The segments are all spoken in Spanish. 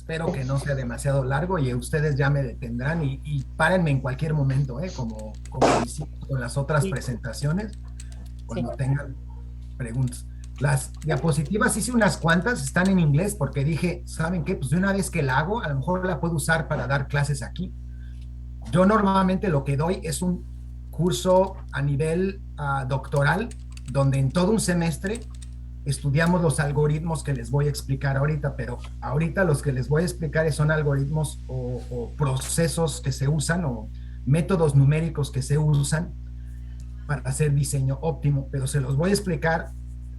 Espero que no sea demasiado largo y ustedes ya me detendrán y párenme en cualquier momento, como hicimos con las otras Sí, presentaciones, sí. cuando tengan preguntas. Las diapositivas hice unas cuantas, están en inglés porque dije, ¿saben qué? Pues de una vez que la hago, a lo mejor la puedo usar para dar clases aquí. Yo normalmente lo que doy es un curso a nivel doctoral, donde en todo un semestre estudiamos los algoritmos que les voy a explicar ahorita, pero ahorita los que les voy a explicar son algoritmos o procesos que se usan o métodos numéricos que se usan para hacer diseño óptimo, pero se los voy a explicar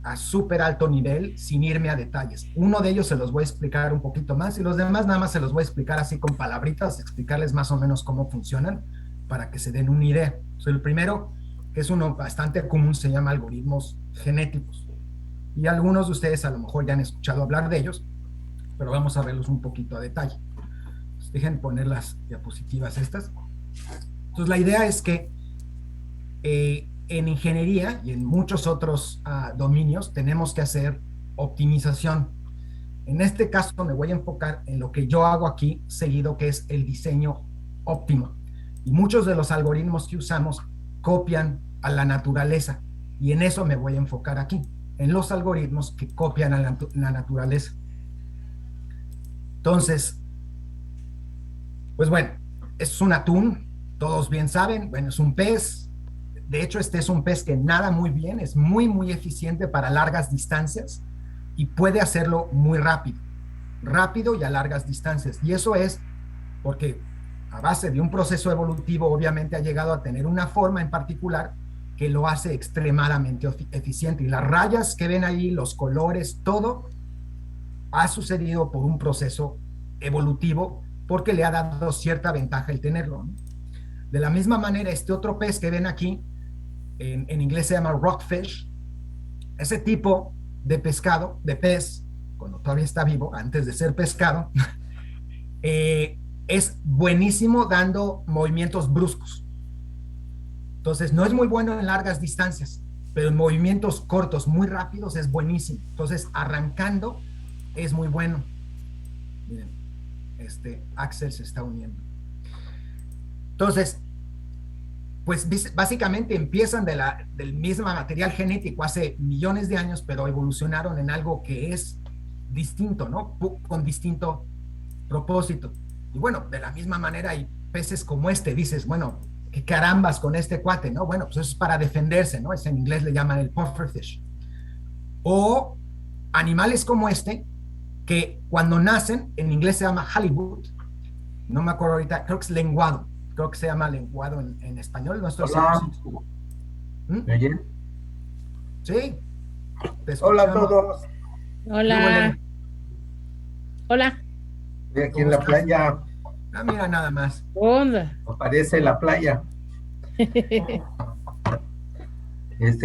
a súper alto nivel sin irme a detalles. Uno de ellos se los voy a explicar un poquito más y los demás nada más se los voy a explicar así con palabritas, explicarles más o menos cómo funcionan para que se den una idea. So, el primero, que es uno bastante común, se llama algoritmos genéticos. Y algunos de ustedes a lo mejor ya han escuchado hablar de ellos, pero vamos a verlos un poquito a detalle. Pues dejen poner las diapositivas estas. Entonces la idea es que en ingeniería y en muchos otros dominios tenemos que hacer optimización. En este caso me voy a enfocar en lo que yo hago aquí seguido, que es el diseño óptimo. Y muchos de los algoritmos que usamos copian a la naturaleza. Y en eso me voy a enfocar aquí, en los algoritmos que copian a la naturaleza. Entonces, pues bueno, es un atún, todos bien saben, bueno, es un pez. De hecho, este es un pez que nada muy bien, es muy, muy eficiente para largas distancias y puede hacerlo muy rápido, rápido y a largas distancias. Y eso es porque a base de un proceso evolutivo, obviamente ha llegado a tener una forma en particular que lo hace extremadamente eficiente. Y las rayas que ven ahí, los colores, todo ha sucedido por un proceso evolutivo porque le ha dado cierta ventaja el tenerlo, ¿no? De la misma manera, este otro pez que ven aquí, en inglés se llama rockfish, ese tipo de pescado, de pez, cuando todavía está vivo, antes de ser pescado, es buenísimo dando movimientos bruscos. Entonces, no es muy bueno en largas distancias, pero en movimientos cortos, muy rápidos, es buenísimo. Entonces, arrancando es muy bueno. Miren, Axel se está uniendo. Entonces, pues básicamente empiezan del mismo material genético hace millones de años, pero evolucionaron en algo que es distinto, ¿no? Con distinto propósito. Y bueno, de la misma manera hay peces como este, dices, bueno, qué carambas con este cuate, ¿no? Bueno, pues eso es para defenderse, ¿no? Es en inglés le llaman el pufferfish. O animales como este, que cuando nacen, en inglés se llama halibut, no me acuerdo ahorita, creo que es lenguado, creo que se llama lenguado en español, no estoy seguro Hola, si... ¿Mm? ¿me oyen? Sí, te Hola a escuchamos. todos. ¿Qué hubo, Hola, Lele? hola. Estoy aquí ¿Cómo en la estás? playa. Ah, mira, nada más. Onda. Aparece la playa.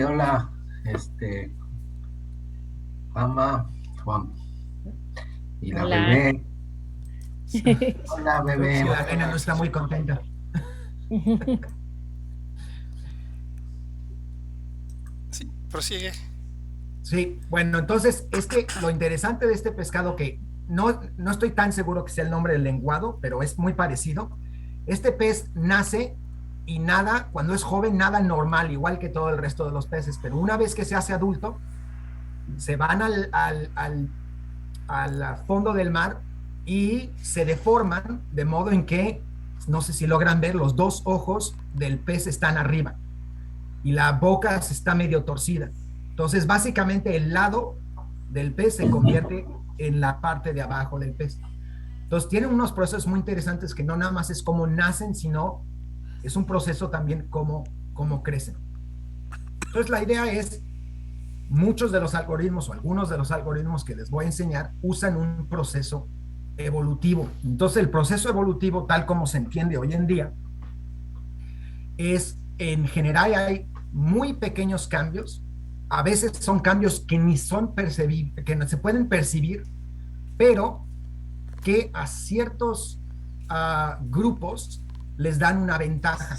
Hola, este, Juanma, Juan. Y la Hola. bebé. Hola, Creo que bebé. sí, la nena no está muy contenta. Sí, prosigue. Sí, bueno, entonces es que lo interesante de este pescado, que no estoy tan seguro que sea el nombre del lenguado, pero es muy parecido. Este pez nace y nada, cuando es joven, nada normal, igual que todo el resto de los peces, pero una vez que se hace adulto, se van al fondo del mar y se deforman de modo en que, no sé si logran ver, los dos ojos del pez están arriba y la boca se está medio torcida. Entonces, básicamente el lado del pez se convierte en la parte de abajo del pez. Entonces, tienen unos procesos muy interesantes que no nada más es cómo nacen, sino es un proceso también cómo crecen. Entonces, la idea es, muchos de los algoritmos o algunos de los algoritmos que les voy a enseñar usan un proceso evolutivo. Entonces, el proceso evolutivo, tal como se entiende hoy en día, es, en general, hay muy pequeños cambios. A veces son cambios que ni son percibibles, que no se pueden percibir, pero que a ciertos grupos les dan una ventaja.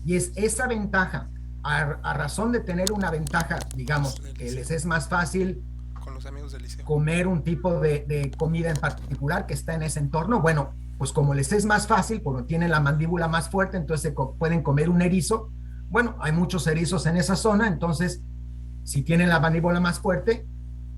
Y es esa ventaja, a razón de tener una ventaja, digamos, que les es más fácil con los amigos del liceo. Comer un tipo de comida en particular que está en ese entorno. Bueno, pues como les es más fácil, porque tienen la mandíbula más fuerte, entonces pueden comer un erizo. Bueno, hay muchos erizos en esa zona, entonces si tienen la mandíbula más fuerte,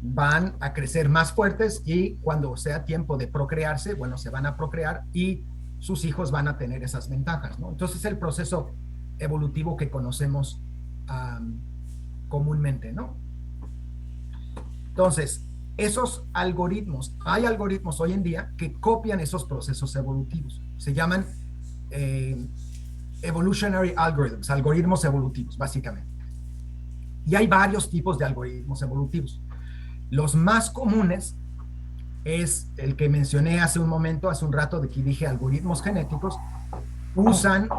van a crecer más fuertes y cuando sea tiempo de procrearse, bueno, se van a procrear y sus hijos van a tener esas ventajas, ¿no? Entonces, el proceso evolutivo que conocemos comúnmente, ¿no? Entonces, esos algoritmos, hay algoritmos hoy en día que copian esos procesos evolutivos. Se llaman evolutionary algorithms, algoritmos evolutivos, básicamente. Y hay varios tipos de algoritmos evolutivos. Los más comunes es el que mencioné hace un rato, de que dije algoritmos genéticos, usan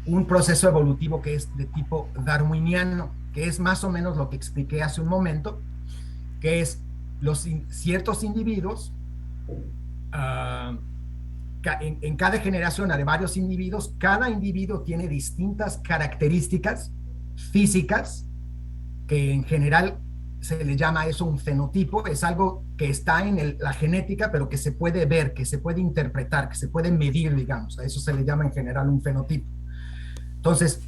un proceso evolutivo que es de tipo darwiniano, que es más o menos lo que expliqué hace un momento, que es ciertos individuos, en cada generación hay varios individuos, cada individuo tiene distintas características físicas, que en general se le llama eso un fenotipo, es algo que está en la genética, pero que se puede ver, que se puede interpretar, que se puede medir, digamos, a eso se le llama en general un fenotipo. Entonces,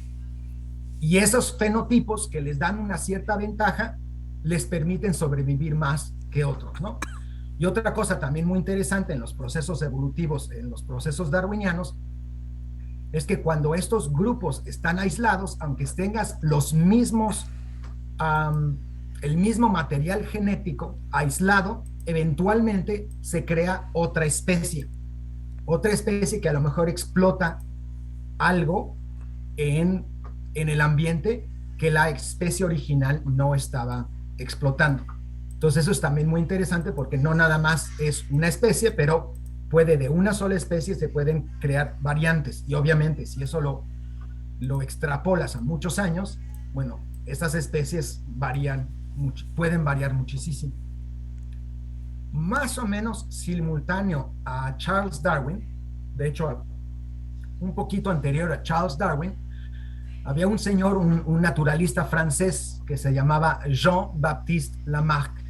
y esos fenotipos que les dan una cierta ventaja, les permiten sobrevivir más que otros, ¿no? Y otra cosa también muy interesante en los procesos evolutivos, en los procesos darwinianos, es que cuando estos grupos están aislados, aunque tengas los mismos el mismo material genético aislado, eventualmente se crea otra especie que a lo mejor explota algo en el ambiente que la especie original no estaba explotando. Entonces eso es también muy interesante porque no nada más es una especie, pero de una sola especie se pueden crear variantes, y obviamente si eso lo extrapolas a muchos años, bueno, estas especies pueden variar muchísimo. Más o menos simultáneo a Charles Darwin, de hecho, un poquito anterior a Charles Darwin, había un señor, un naturalista francés que se llamaba Jean-Baptiste Lamarck,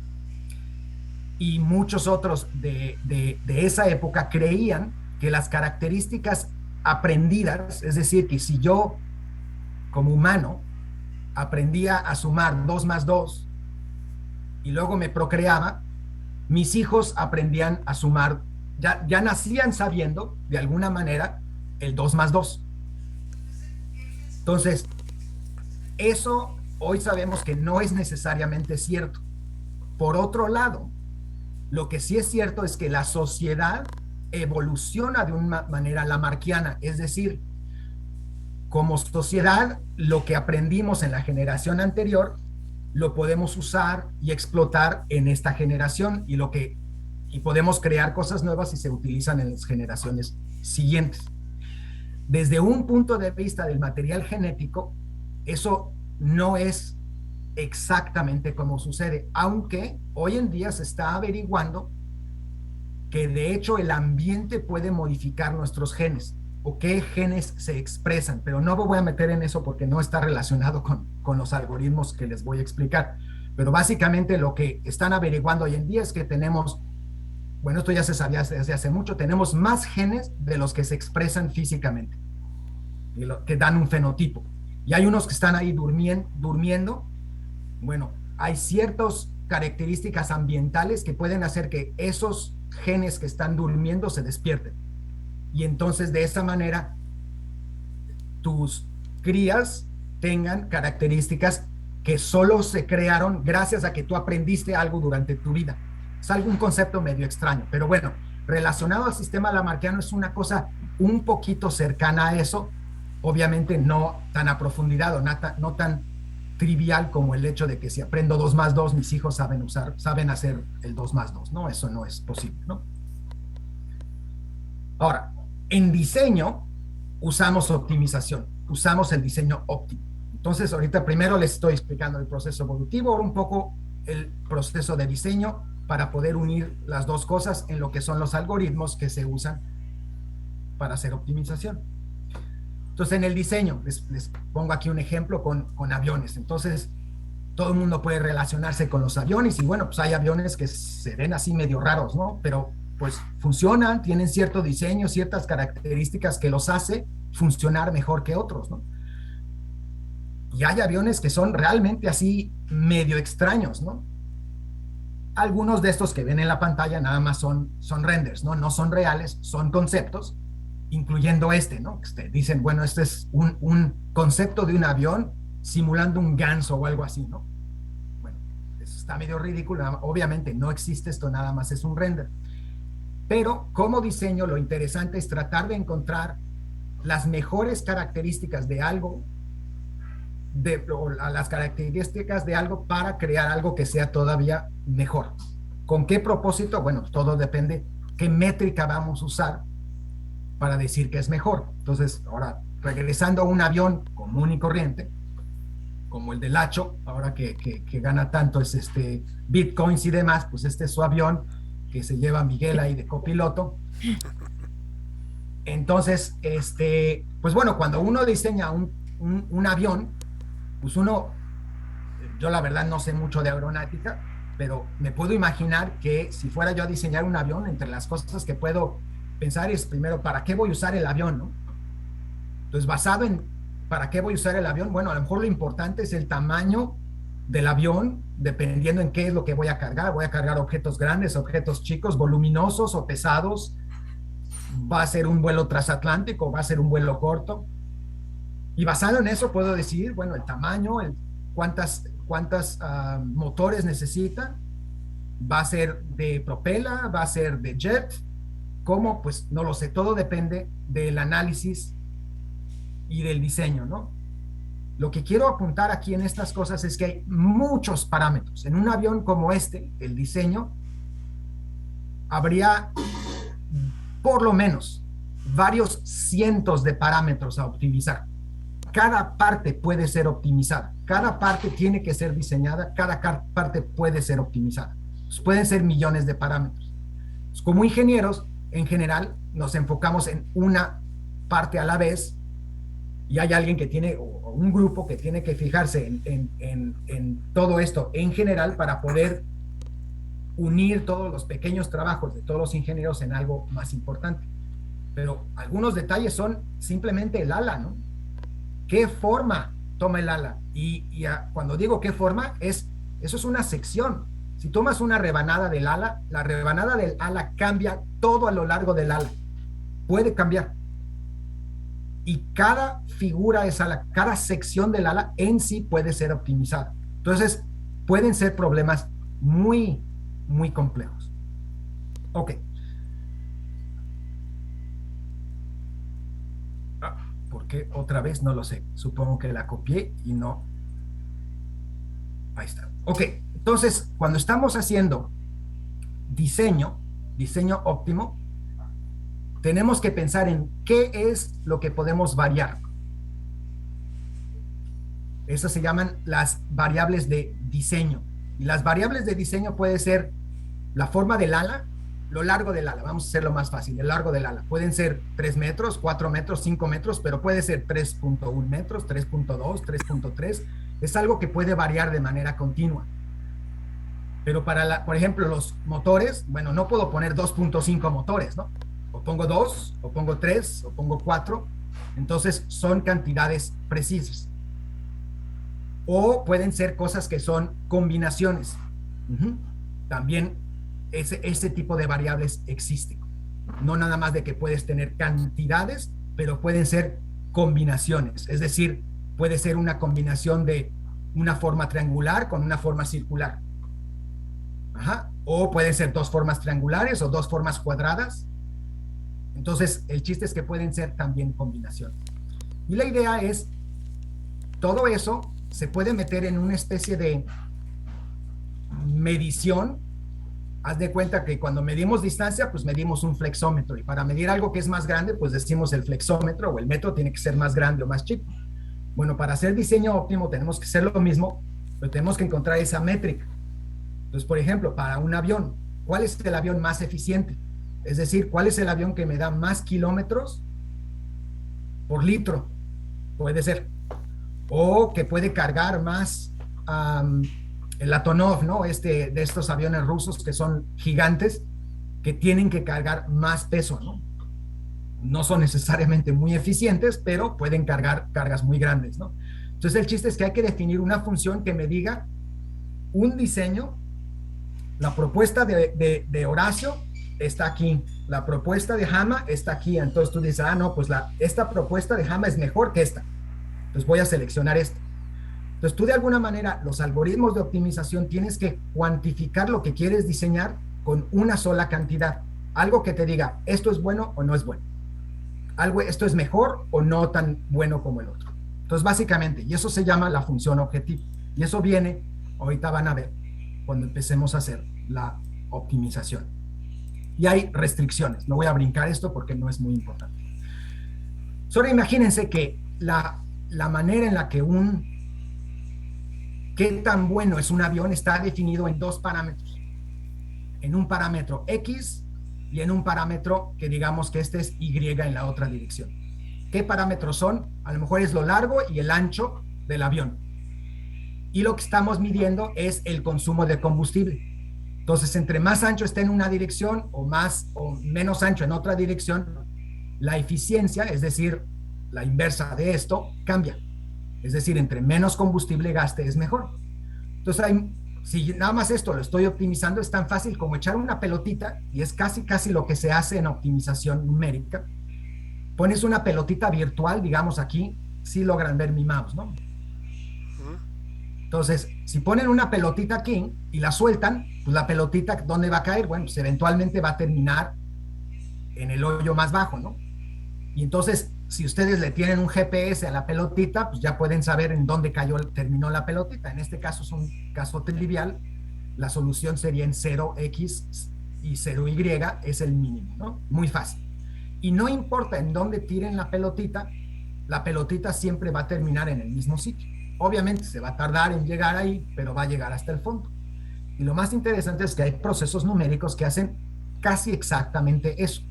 y muchos otros de esa época creían que las características aprendidas, es decir, que si yo como humano aprendía a sumar 2 más 2 y luego me procreaba, mis hijos aprendían a sumar, ya nacían sabiendo de alguna manera el 2 más 2. Entonces, eso hoy sabemos que no es necesariamente cierto. Por otro lado, lo que sí es cierto es que la sociedad evoluciona de una manera lamarckiana, es decir, como sociedad, lo que aprendimos en la generación anterior lo podemos usar y explotar en esta generación, y podemos crear cosas nuevas y se utilizan en las generaciones siguientes. Desde un punto de vista del material genético, eso no es exactamente como sucede, aunque hoy en día se está averiguando que de hecho el ambiente puede modificar nuestros genes o qué genes se expresan, pero no me voy a meter en eso porque no está relacionado con los algoritmos que les voy a explicar. Pero básicamente lo que están averiguando hoy en día es que tenemos, bueno, esto ya se sabía desde hace mucho, tenemos más genes de los que se expresan físicamente, que dan un fenotipo. Y hay unos que están ahí durmiendo. Bueno, hay ciertas características ambientales que pueden hacer que esos genes que están durmiendo se despierten. Y entonces de esa manera tus crías tengan características que solo se crearon gracias a que tú aprendiste algo durante tu vida. Es un concepto medio extraño, pero bueno, relacionado al sistema lamarckiano es una cosa un poquito cercana a eso, obviamente no tan a profundidad o no tan trivial como el hecho de que si aprendo 2 más 2, mis hijos saben hacer el 2 más 2, ¿no? Eso no es posible, ¿no? Ahora, en diseño usamos optimización, usamos el diseño óptimo. Entonces, ahorita primero les estoy explicando el proceso evolutivo, ahora un poco el proceso de diseño para poder unir las dos cosas en lo que son los algoritmos que se usan para hacer optimización. Entonces, en el diseño, les pongo aquí un ejemplo con aviones. Entonces, todo el mundo puede relacionarse con los aviones y bueno, pues hay aviones que se ven así medio raros, ¿no? Pero pues funcionan, tienen cierto diseño, ciertas características que los hace funcionar mejor que otros, ¿no? Y hay aviones que son realmente así medio extraños, ¿no? Algunos de estos que ven en la pantalla nada más son renders, ¿no? No son reales, son conceptos, incluyendo este, ¿no? Dicen, bueno, este es un concepto de un avión simulando un ganso o algo así, ¿no? Bueno, eso está medio ridículo, obviamente no existe esto, nada más es un render. Pero como diseño, lo interesante es tratar de encontrar las mejores características de algo, o las características de algo para crear algo que sea todavía mejor. ¿Con qué propósito? Bueno, todo depende qué métrica vamos a usar para decir que es mejor. Entonces, ahora, regresando a un avión común y corriente, como el del Lacho, ahora que gana tanto es bitcoins y demás, pues este es su avión que se lleva a Miguel ahí de copiloto. Entonces, pues bueno, cuando uno diseña un avión, pues yo la verdad no sé mucho de aeronáutica, pero me puedo imaginar que si fuera yo a diseñar un avión, entre las cosas que puedo pensar es primero, ¿para qué voy a usar el avión, no? Entonces, basado en ¿para qué voy a usar el avión? Bueno, a lo mejor lo importante es el tamaño del avión, dependiendo en qué es lo que voy a cargar. Voy a cargar objetos grandes, objetos chicos, voluminosos o pesados. Va a ser un vuelo transatlántico, va a ser un vuelo corto. Y basado en eso puedo decidir, bueno, el tamaño, cuántas motores necesita, va a ser de propela, va a ser de jet, ¿cómo? Pues no lo sé, todo depende del análisis y del diseño, ¿no? Lo que quiero apuntar aquí en estas cosas es que hay muchos parámetros. En un avión como este, el diseño, habría por lo menos varios cientos de parámetros a optimizar. Cada parte puede ser optimizada, cada parte tiene que ser diseñada, cada parte puede ser optimizada. Pues pueden ser millones de parámetros. Pues como ingenieros, en general, nos enfocamos en una parte a la vez y hay alguien que tiene, o un grupo que tiene que fijarse en todo esto en general para poder unir todos los pequeños trabajos de todos los ingenieros en algo más importante. Pero algunos detalles son simplemente el ala, ¿no? ¿Qué forma toma el ala? Cuando digo qué forma, eso es una sección. Si tomas una rebanada del ala, la rebanada del ala cambia todo a lo largo del ala. Puede cambiar. Y cada figura de esa ala, cada sección del ala en sí puede ser optimizada. Entonces, pueden ser problemas muy, muy complejos. Ok. ¿Por qué otra vez? No lo sé. Supongo que la copié y no. Ahí está. Ok. Entonces, cuando estamos haciendo diseño óptimo, tenemos que pensar en qué es lo que podemos variar. Esas se llaman las variables de diseño. Y las variables de diseño puede ser la forma del ala, lo largo del ala. Vamos a hacerlo más fácil. El largo del ala. Pueden ser 3 metros, 4 metros, 5 metros, pero puede ser 3.1 metros, 3.2, 3.3. Es algo que puede variar de manera continua. Pero por ejemplo, los motores, bueno, no puedo poner 2.5 motores, ¿no? O pongo 2, o pongo 3, o pongo 4. Entonces, son cantidades precisas. O pueden ser cosas que son combinaciones. También ese tipo de variables existen. No nada más de que puedes tener cantidades, pero pueden ser combinaciones. Es decir, puede ser una combinación de una forma triangular con una forma circular. O pueden ser dos formas triangulares o dos formas cuadradas. Entonces, el chiste es que pueden ser también combinaciones. Y la idea es, todo eso se puede meter en una especie de medición. Haz de cuenta que cuando medimos distancia, pues medimos un flexómetro. Y para medir algo que es más grande, pues decimos el flexómetro o el metro tiene que ser más grande o más chico. Bueno, para hacer diseño óptimo tenemos que hacer lo mismo, pero tenemos que encontrar esa métrica. Entonces, por ejemplo, para un avión, ¿cuál es el avión más eficiente? Es decir, ¿cuál es el avión que me da más kilómetros por litro? Puede ser. O que puede cargar más el Antonov, ¿no? De estos aviones rusos que son gigantes, que tienen que cargar más peso, ¿no? No son necesariamente muy eficientes, pero pueden cargar cargas muy grandes, ¿no? Entonces el chiste es que hay que definir una función que me diga un diseño. La propuesta de Horacio está aquí, la propuesta de Hama está aquí. Entonces tú dices, ah, no, pues esta propuesta de Hama es mejor que esta, entonces voy a seleccionar esta. Entonces tú de alguna manera, los algoritmos de optimización tienes que cuantificar lo que quieres diseñar con una sola cantidad, algo que te diga, esto es bueno o no es bueno, esto es mejor o no tan bueno como el otro. Entonces básicamente, y eso se llama la función objetivo, y eso viene, ahorita van a ver, cuando empecemos a hacer la optimización. Y hay restricciones, no voy a brincar esto porque no es muy importante. Solo imagínense que la manera en la que qué tan bueno es un avión está definido en dos parámetros, en un parámetro X y en un parámetro que digamos que este es Y en la otra dirección. ¿Qué parámetros son? A lo mejor es lo largo y el ancho del avión. Y lo que estamos midiendo es el consumo de combustible. Entonces, entre más ancho esté en una dirección o menos ancho en otra dirección, la eficiencia, es decir, la inversa de esto, cambia. Es decir, entre menos combustible gaste es mejor. Entonces, si nada más esto lo estoy optimizando, es tan fácil como echar una pelotita, y es casi lo que se hace en optimización numérica. Pones una pelotita virtual, digamos aquí, sí logran ver mi mouse, ¿no? Entonces, si ponen una pelotita aquí y la sueltan, pues la pelotita, ¿dónde va a caer? Bueno, pues eventualmente va a terminar en el hoyo más bajo, ¿no? Y entonces, si ustedes le tienen un GPS a la pelotita, pues ya pueden saber en dónde terminó la pelotita. En este caso es un caso trivial, la solución sería en 0x y 0y es el mínimo, ¿no? Muy fácil. Y no importa en dónde tiren la pelotita siempre va a terminar en el mismo sitio. Obviamente se va a tardar en llegar ahí, pero va a llegar hasta el fondo. Y lo más interesante es que hay procesos numéricos que hacen casi exactamente eso.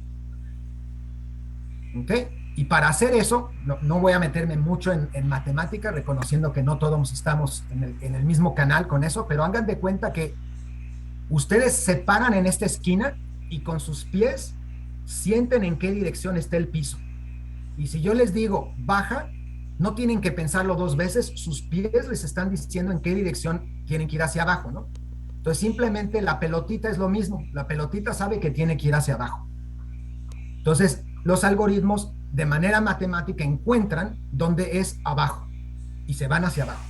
¿Ok? Y para hacer eso, no voy a meterme mucho en matemática, reconociendo que no todos estamos en el mismo canal con eso, pero hagan de cuenta que ustedes se paran en esta esquina y con sus pies sienten en qué dirección está el piso. Y si yo les digo baja, no tienen que pensarlo dos veces, sus pies les están diciendo en qué dirección tienen que ir hacia abajo, ¿no? Entonces simplemente la pelotita es lo mismo, la pelotita sabe que tiene que ir hacia abajo. Entonces los algoritmos de manera matemática encuentran dónde es abajo y se van hacia abajo.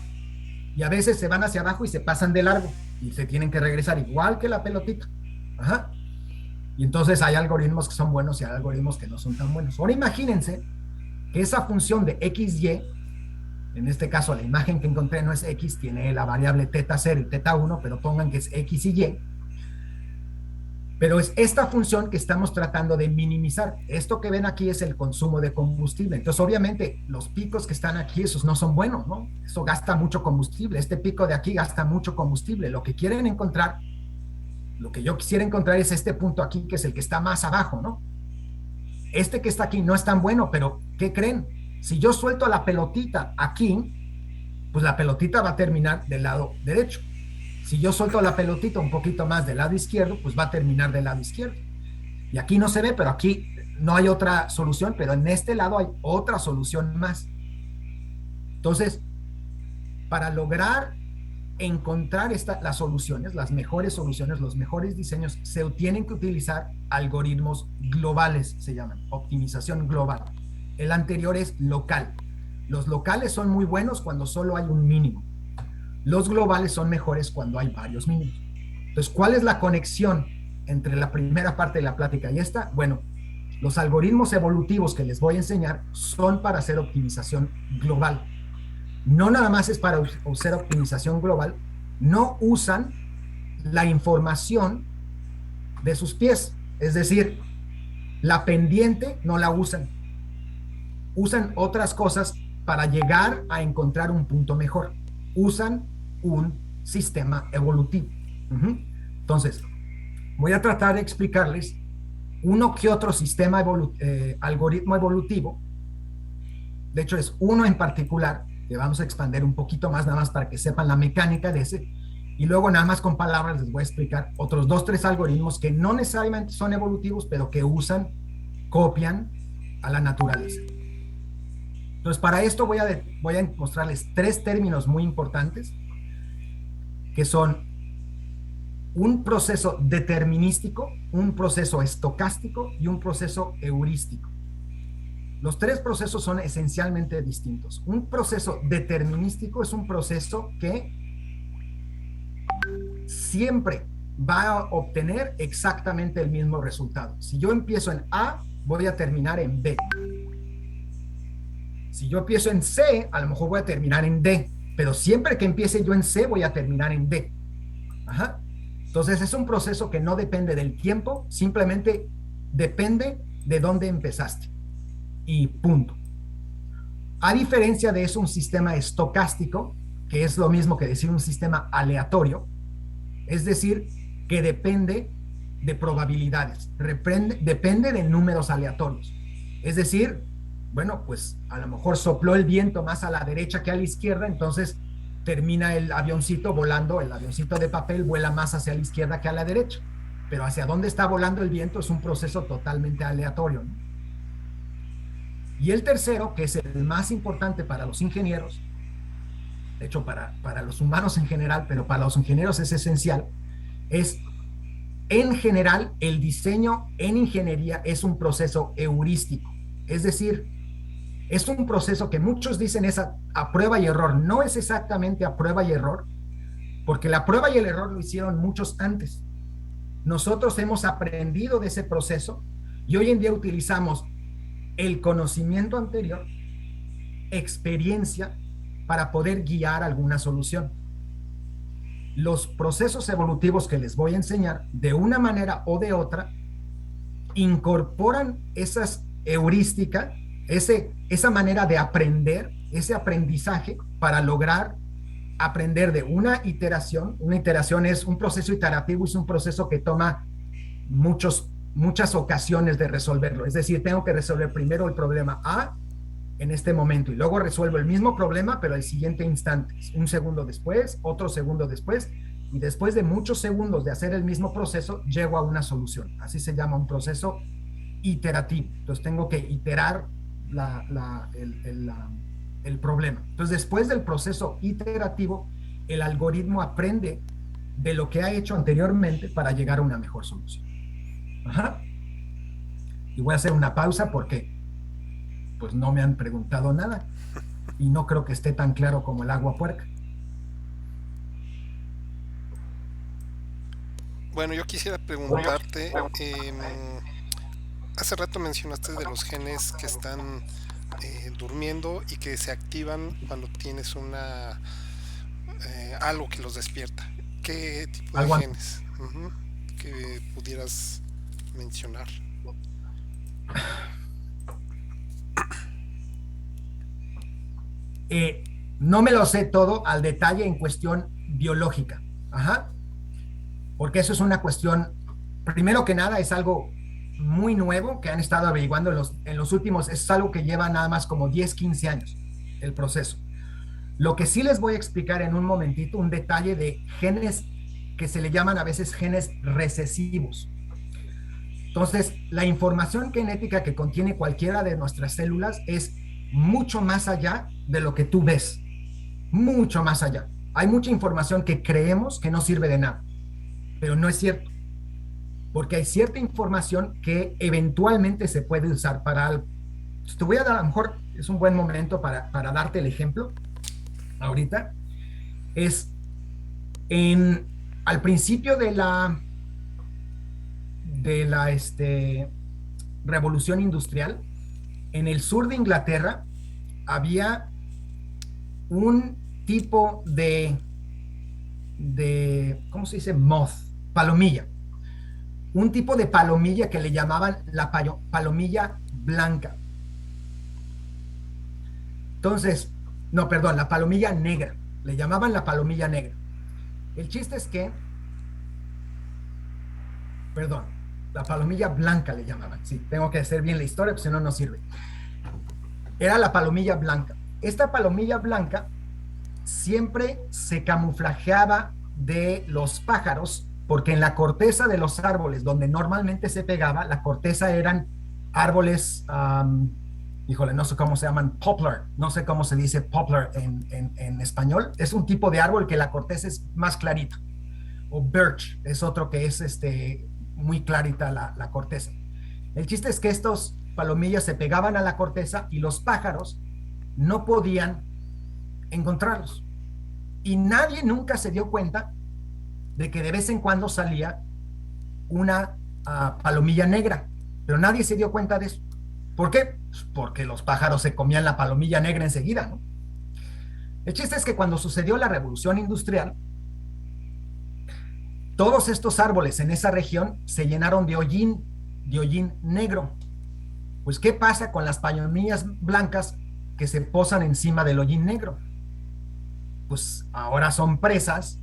Y a veces se van hacia abajo y se pasan de largo y se tienen que regresar igual que la pelotita. Ajá. Y entonces hay algoritmos que son buenos y hay algoritmos que no son tan buenos. Ahora imagínense que esa función de XY, en este caso la imagen que encontré no es X, tiene la variable teta 0 y teta 1, pero pongan que es X y Y. Pero es esta función que estamos tratando de minimizar. Esto que ven aquí es el consumo de combustible. Entonces, obviamente, los picos que están aquí, esos no son buenos, ¿no? Eso gasta mucho combustible. Este pico de aquí gasta mucho combustible. Lo que quieren encontrar, lo que yo quisiera encontrar es este punto aquí, que es el que está más abajo, ¿no? Este que está aquí no es tan bueno, pero ¿qué creen? Si yo suelto la pelotita aquí, pues la pelotita va a terminar del lado derecho. Si yo suelto la pelotita un poquito más del lado izquierdo, pues va a terminar del lado izquierdo. Y aquí no se ve, pero aquí no hay otra solución, pero en este lado hay otra solución más. Entonces, para lograr encontrar las soluciones, las mejores soluciones, los mejores diseños, se tienen que utilizar algoritmos globales, se llaman, optimización global. El anterior es local. Los locales son muy buenos cuando solo hay un mínimo. Los globales son mejores cuando hay varios mínimos. Entonces, ¿cuál es la conexión entre la primera parte de la plática y esta? Bueno, los algoritmos evolutivos que les voy a enseñar son para hacer optimización global. No nada más es para hacer optimización global, no usan la información de sus pies, es decir, la pendiente no la usan. Usan otras cosas para llegar a encontrar un punto mejor. Usan un sistema evolutivo. Entonces, voy a tratar de explicarles uno que otro sistema algoritmo evolutivo. De hecho, es uno en particular, que vamos a expandir un poquito más, nada más para que sepan la mecánica de ese. Y luego nada más con palabras les voy a explicar otros 2, 3 algoritmos que no necesariamente son evolutivos, pero que copian a la naturaleza. Entonces, para esto voy a mostrarles 3 términos muy importantes, que son un proceso determinístico, un proceso estocástico y un proceso heurístico. Los 3 procesos son esencialmente distintos. Un proceso determinístico es un proceso que siempre va a obtener exactamente el mismo resultado. Si yo empiezo en A, voy a terminar en B. Si yo empiezo en C, a lo mejor voy a terminar en D, pero siempre que empiece yo en C, voy a terminar en D. Ajá. Entonces es un proceso que no depende del tiempo, simplemente depende de dónde empezaste. Y punto. A diferencia de eso, un sistema estocástico, que es lo mismo que decir un sistema aleatorio, es decir, que depende de probabilidades, depende de números aleatorios. Es decir, bueno, pues a lo mejor sopló el viento más a la derecha que a la izquierda, entonces termina el avioncito volando, el avioncito de papel vuela más hacia la izquierda que a la derecha, pero hacia dónde está volando el viento es un proceso totalmente aleatorio, ¿no? Y el tercero, que es el más importante para los ingenieros, de hecho para los humanos en general, pero para los ingenieros es esencial, es en general el diseño en ingeniería es un proceso heurístico, es decir, es un proceso que muchos dicen es a prueba y error. No es exactamente a prueba y error, porque la prueba y el error lo hicieron muchos antes. Nosotros hemos aprendido de ese proceso y hoy en día utilizamos el conocimiento anterior, experiencia, para poder guiar alguna solución. Los procesos evolutivos que les voy a enseñar, de una manera o de otra, incorporan esas heurísticas, esa manera de aprender, ese aprendizaje para lograr aprender de una iteración. Una iteración es un proceso iterativo, es un proceso que toma muchas ocasiones de resolverlo. Es decir, tengo que resolver primero el problema A en este momento y luego resuelvo el mismo problema, pero al siguiente instante, un segundo después, otro segundo después, y después de muchos segundos de hacer el mismo proceso, llego a una solución. Así se llama un proceso iterativo. Entonces tengo que iterar el problema. Entonces, después del proceso iterativo, el algoritmo aprende de lo que ha hecho anteriormente para llegar a una mejor solución. Ajá. Y voy a hacer una pausa porque pues no me han preguntado nada y no creo que esté tan claro como el agua puerca. Bueno, yo quisiera preguntarte, hace rato mencionaste de los genes que están durmiendo y que se activan cuando tienes algo que los despierta. ¿Qué tipo de genes que pudieras mencionar? No me lo sé todo al detalle en cuestión biológica. Ajá. Porque eso es una cuestión, primero que nada, es algo muy nuevo que han estado averiguando en los últimos, es algo que lleva nada más como 10, 15 años, el proceso. Lo que sí les voy a explicar en un momentito, un detalle de genes que se le llaman a veces genes recesivos. Entonces, la información genética que contiene cualquiera de nuestras células es mucho más allá de lo que tú ves, mucho más allá. Hay mucha información que creemos que no sirve de nada, pero no es cierto, porque hay cierta información que eventualmente se puede usar para algo. Entonces, te voy a dar, a lo mejor es un buen momento para darte el ejemplo. Ahorita es al principio de la revolución industrial, en el sur de Inglaterra había un tipo de ¿cómo se dice? Palomilla. Un tipo de palomilla que le llamaban la palomilla blanca. Entonces, no, perdón, la palomilla negra. Le llamaban la palomilla negra. El chiste es que, perdón, la palomilla blanca le llamaban. Sí, tengo que hacer bien la historia, porque si no, no sirve. Era la palomilla blanca. esta palomilla blanca siempre se camuflajeaba de los pájaros, porque en la corteza de los árboles donde normalmente se pegaba, la corteza eran árboles, híjole, no sé cómo se llaman, poplar, no sé cómo se dice poplar en español, es un tipo de árbol que la corteza es más clarita, o birch es otro que es muy clarita la corteza. El chiste es que estos palomillas se pegaban a la corteza y los pájaros no podían encontrarlos. Y nadie nunca se dio cuenta de que de vez en cuando salía una palomilla negra, pero nadie se dio cuenta de eso. ¿Por qué? Pues porque los pájaros se comían la palomilla negra enseguida, ¿no? El chiste es que cuando sucedió la revolución industrial, todos estos árboles en esa región se llenaron de hollín negro. Pues, ¿qué pasa con las palomillas blancas que se posan encima del hollín negro? Pues ahora son presas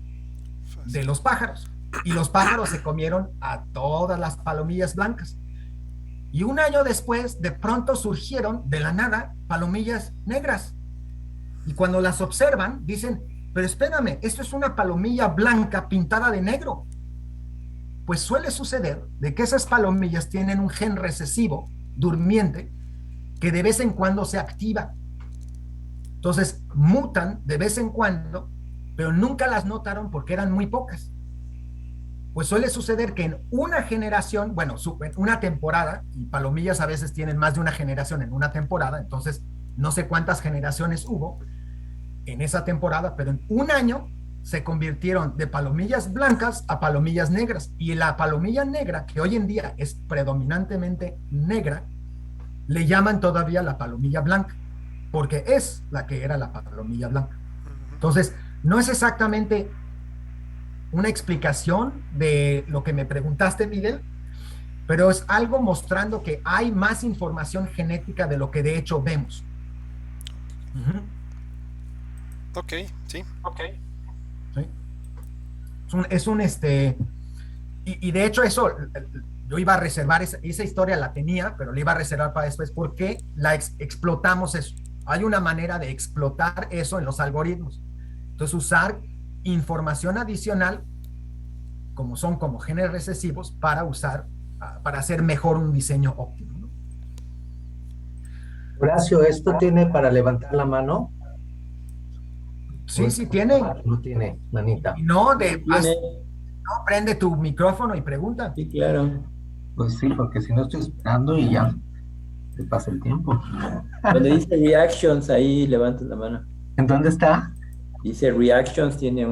de los pájaros. Y los pájaros se comieron a todas las palomillas blancas. Y un año después, de pronto surgieron de la nada palomillas negras. Y cuando las observan, dicen, pero espérame, esto es una palomilla blanca pintada de negro. Pues suele suceder de que esas palomillas tienen un gen recesivo, durmiente, que de vez en cuando se activa. Entonces mutan de vez en cuando, pero nunca las notaron porque eran muy pocas. Pues suele suceder que en una generación, bueno, en una temporada, y palomillas a veces tienen más de una generación en una temporada, entonces no sé cuántas generaciones hubo en esa temporada, pero en un año se convirtieron de palomillas blancas a palomillas negras. Y la palomilla negra, que hoy en día es predominantemente negra, le llaman todavía la palomilla blanca, porque es la que era la palomilla blanca. Entonces, no es exactamente una explicación de lo que me preguntaste, Miguel, pero es algo mostrando que hay más información genética de lo que de hecho vemos. Ok, sí. ¿Sí? Y de hecho eso, yo iba a reservar, esa historia la tenía, pero la iba a reservar para después, porque explotamos eso. Hay una manera de explotar eso en los algoritmos. Entonces, usar información adicional, como genes recesivos, para hacer mejor un diseño óptimo, ¿no? Horacio, ¿esto tiene para levantar la mano? Sí, sí tiene. No tiene, manita. No, Tiene, prende tu micrófono y pregunta. sí, claro. Pues sí, porque si no estoy esperando y ya te pasa el tiempo. Donde dice reactions, ahí levantas la mano. ¿En dónde está? Dice reactions, tiene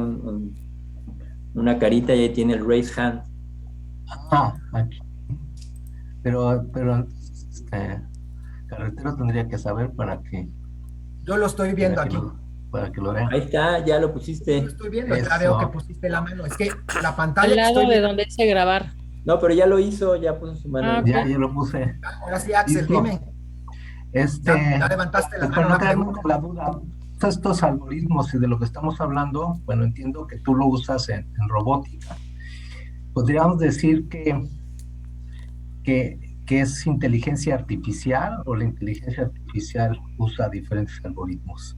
una carita y ahí tiene el raise hand. Ah, aquí. Pero Carretero tendría que saber para que, Yo lo estoy viendo aquí. para que lo vean. Ahí está, ya lo pusiste. Lo estoy viendo, ya Eso. veo que pusiste la mano. Es que la pantalla Al que lado estoy de viendo, donde dice grabar. No, pero ya lo hizo, ya puso su mano. Ah, ok. Ya lo puse. ahora sí, Axel, Listo. dime. Ya levantaste la pues mano. para no Una quedarme pregunta. con la duda, estos algoritmos y de lo que estamos hablando, bueno, entiendo que tú lo usas en robótica. Podríamos decir que es inteligencia artificial, o la inteligencia artificial usa diferentes algoritmos.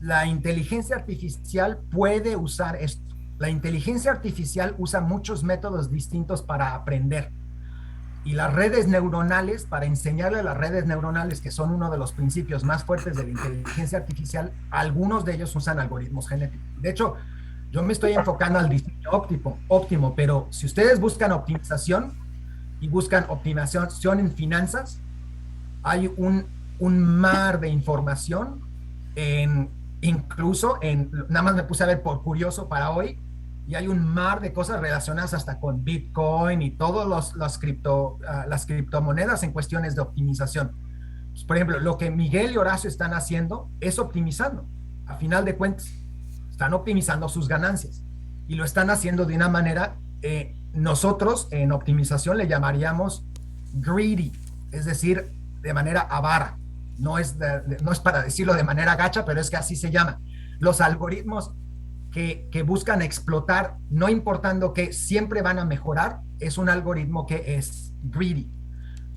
La inteligencia artificial puede usar esto. La inteligencia artificial usa muchos métodos distintos para aprender. Y las redes neuronales, para enseñarle a las redes neuronales, que son uno de los principios más fuertes de la inteligencia artificial, algunos de ellos usan algoritmos genéticos. De hecho, yo me estoy enfocando al diseño óptimo, pero si ustedes buscan optimización y buscan optimización en finanzas, hay un mar de información, incluso nada más me puse a ver por curioso para hoy, y hay un mar de cosas relacionadas hasta con Bitcoin y todas las criptomonedas en cuestiones de optimización. Pues, por ejemplo, lo que Miguel y Horacio están haciendo es optimizando. A final de cuentas, están optimizando sus ganancias y lo están haciendo de una manera, nosotros en optimización le llamaríamos greedy, es decir, de manera avara. No es para decirlo de manera gacha, pero es que así se llama. Los algoritmos que buscan explotar, no importando que siempre van a mejorar, es un algoritmo que es greedy.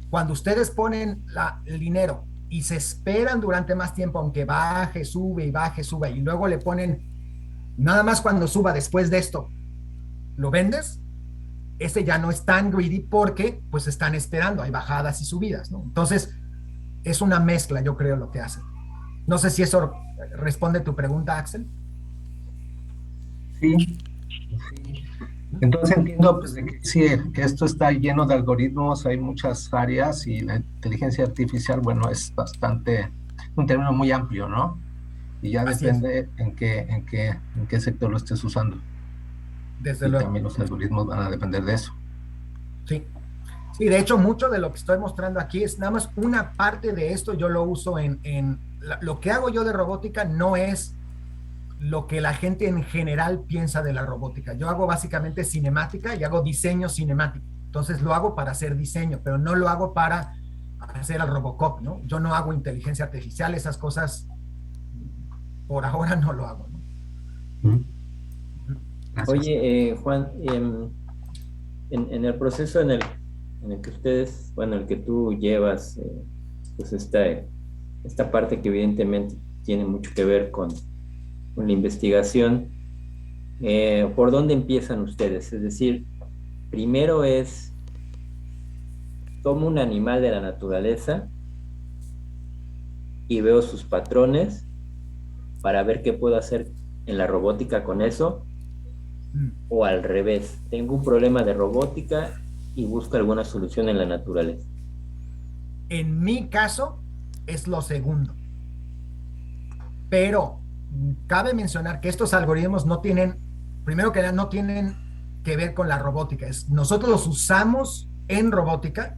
Cuando ustedes ponen el dinero y se esperan durante más tiempo, aunque baje, sube y baje, sube, y luego le ponen, nada más cuando suba después de esto, ¿lo vendes? Ese ya no es tan greedy porque pues están esperando, hay bajadas y subidas, ¿no? Entonces, es una mezcla, yo creo, lo que hacen. No sé si eso responde tu pregunta, Axel. Sí, sí. Entonces entiendo pues, de que, sí, que esto está lleno de algoritmos, hay muchas áreas y la inteligencia artificial, bueno, es bastante, un término muy amplio, ¿no? Y ya Así depende en qué sector lo estés usando. Desde Y luego. también los algoritmos van a depender de eso. Sí. Sí, de hecho, mucho de lo que estoy mostrando aquí es nada más una parte de esto. Yo lo uso lo que hago yo de robótica no es lo que la gente en general piensa de la robótica. Yo hago básicamente cinemática y hago diseño cinemático. Entonces lo hago para hacer diseño, pero no lo hago para hacer al Robocop, ¿no? Yo no hago inteligencia artificial, esas cosas por ahora no lo hago, ¿no? Gracias. Oye, Juan, en el proceso en el que ustedes, bueno, el que tú llevas, pues esta parte que evidentemente tiene mucho que ver con la investigación, ¿por dónde empiezan ustedes? Es decir, primero tomo un animal de la naturaleza y veo sus patrones para ver qué puedo hacer en la robótica con eso, o al revés, tengo un problema de robótica y busco alguna solución en la naturaleza. En mi caso es lo segundo, pero cabe mencionar que estos algoritmos no tienen, primero que nada, no tienen que ver con la robótica. Nosotros los usamos en robótica.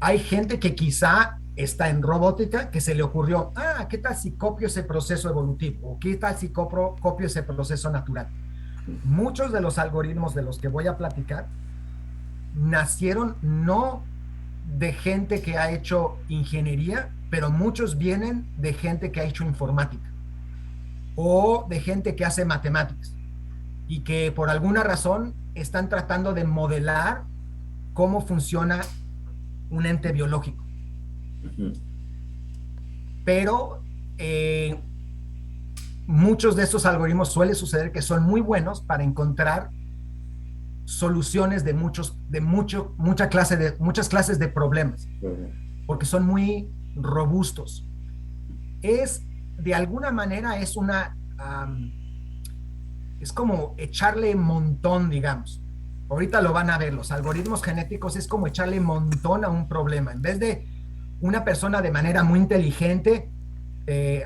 Hay gente que quizá está en robótica que se le ocurrió, ¿qué tal si copio ese proceso evolutivo? ¿O qué tal si copio ese proceso natural? Muchos de los algoritmos de los que voy a platicar nacieron no de gente que ha hecho ingeniería, pero muchos vienen de gente que ha hecho informática o de gente que hace matemáticas y que por alguna razón están tratando de modelar cómo funciona un ente biológico. Pero muchos de estos algoritmos suele suceder que son muy buenos para encontrar soluciones de muchas clases de problemas, porque son muy robustos. De alguna manera es es como echarle montón, digamos. Ahorita lo van a ver, los algoritmos genéticos es como echarle montón a un problema. En vez de una persona de manera muy inteligente,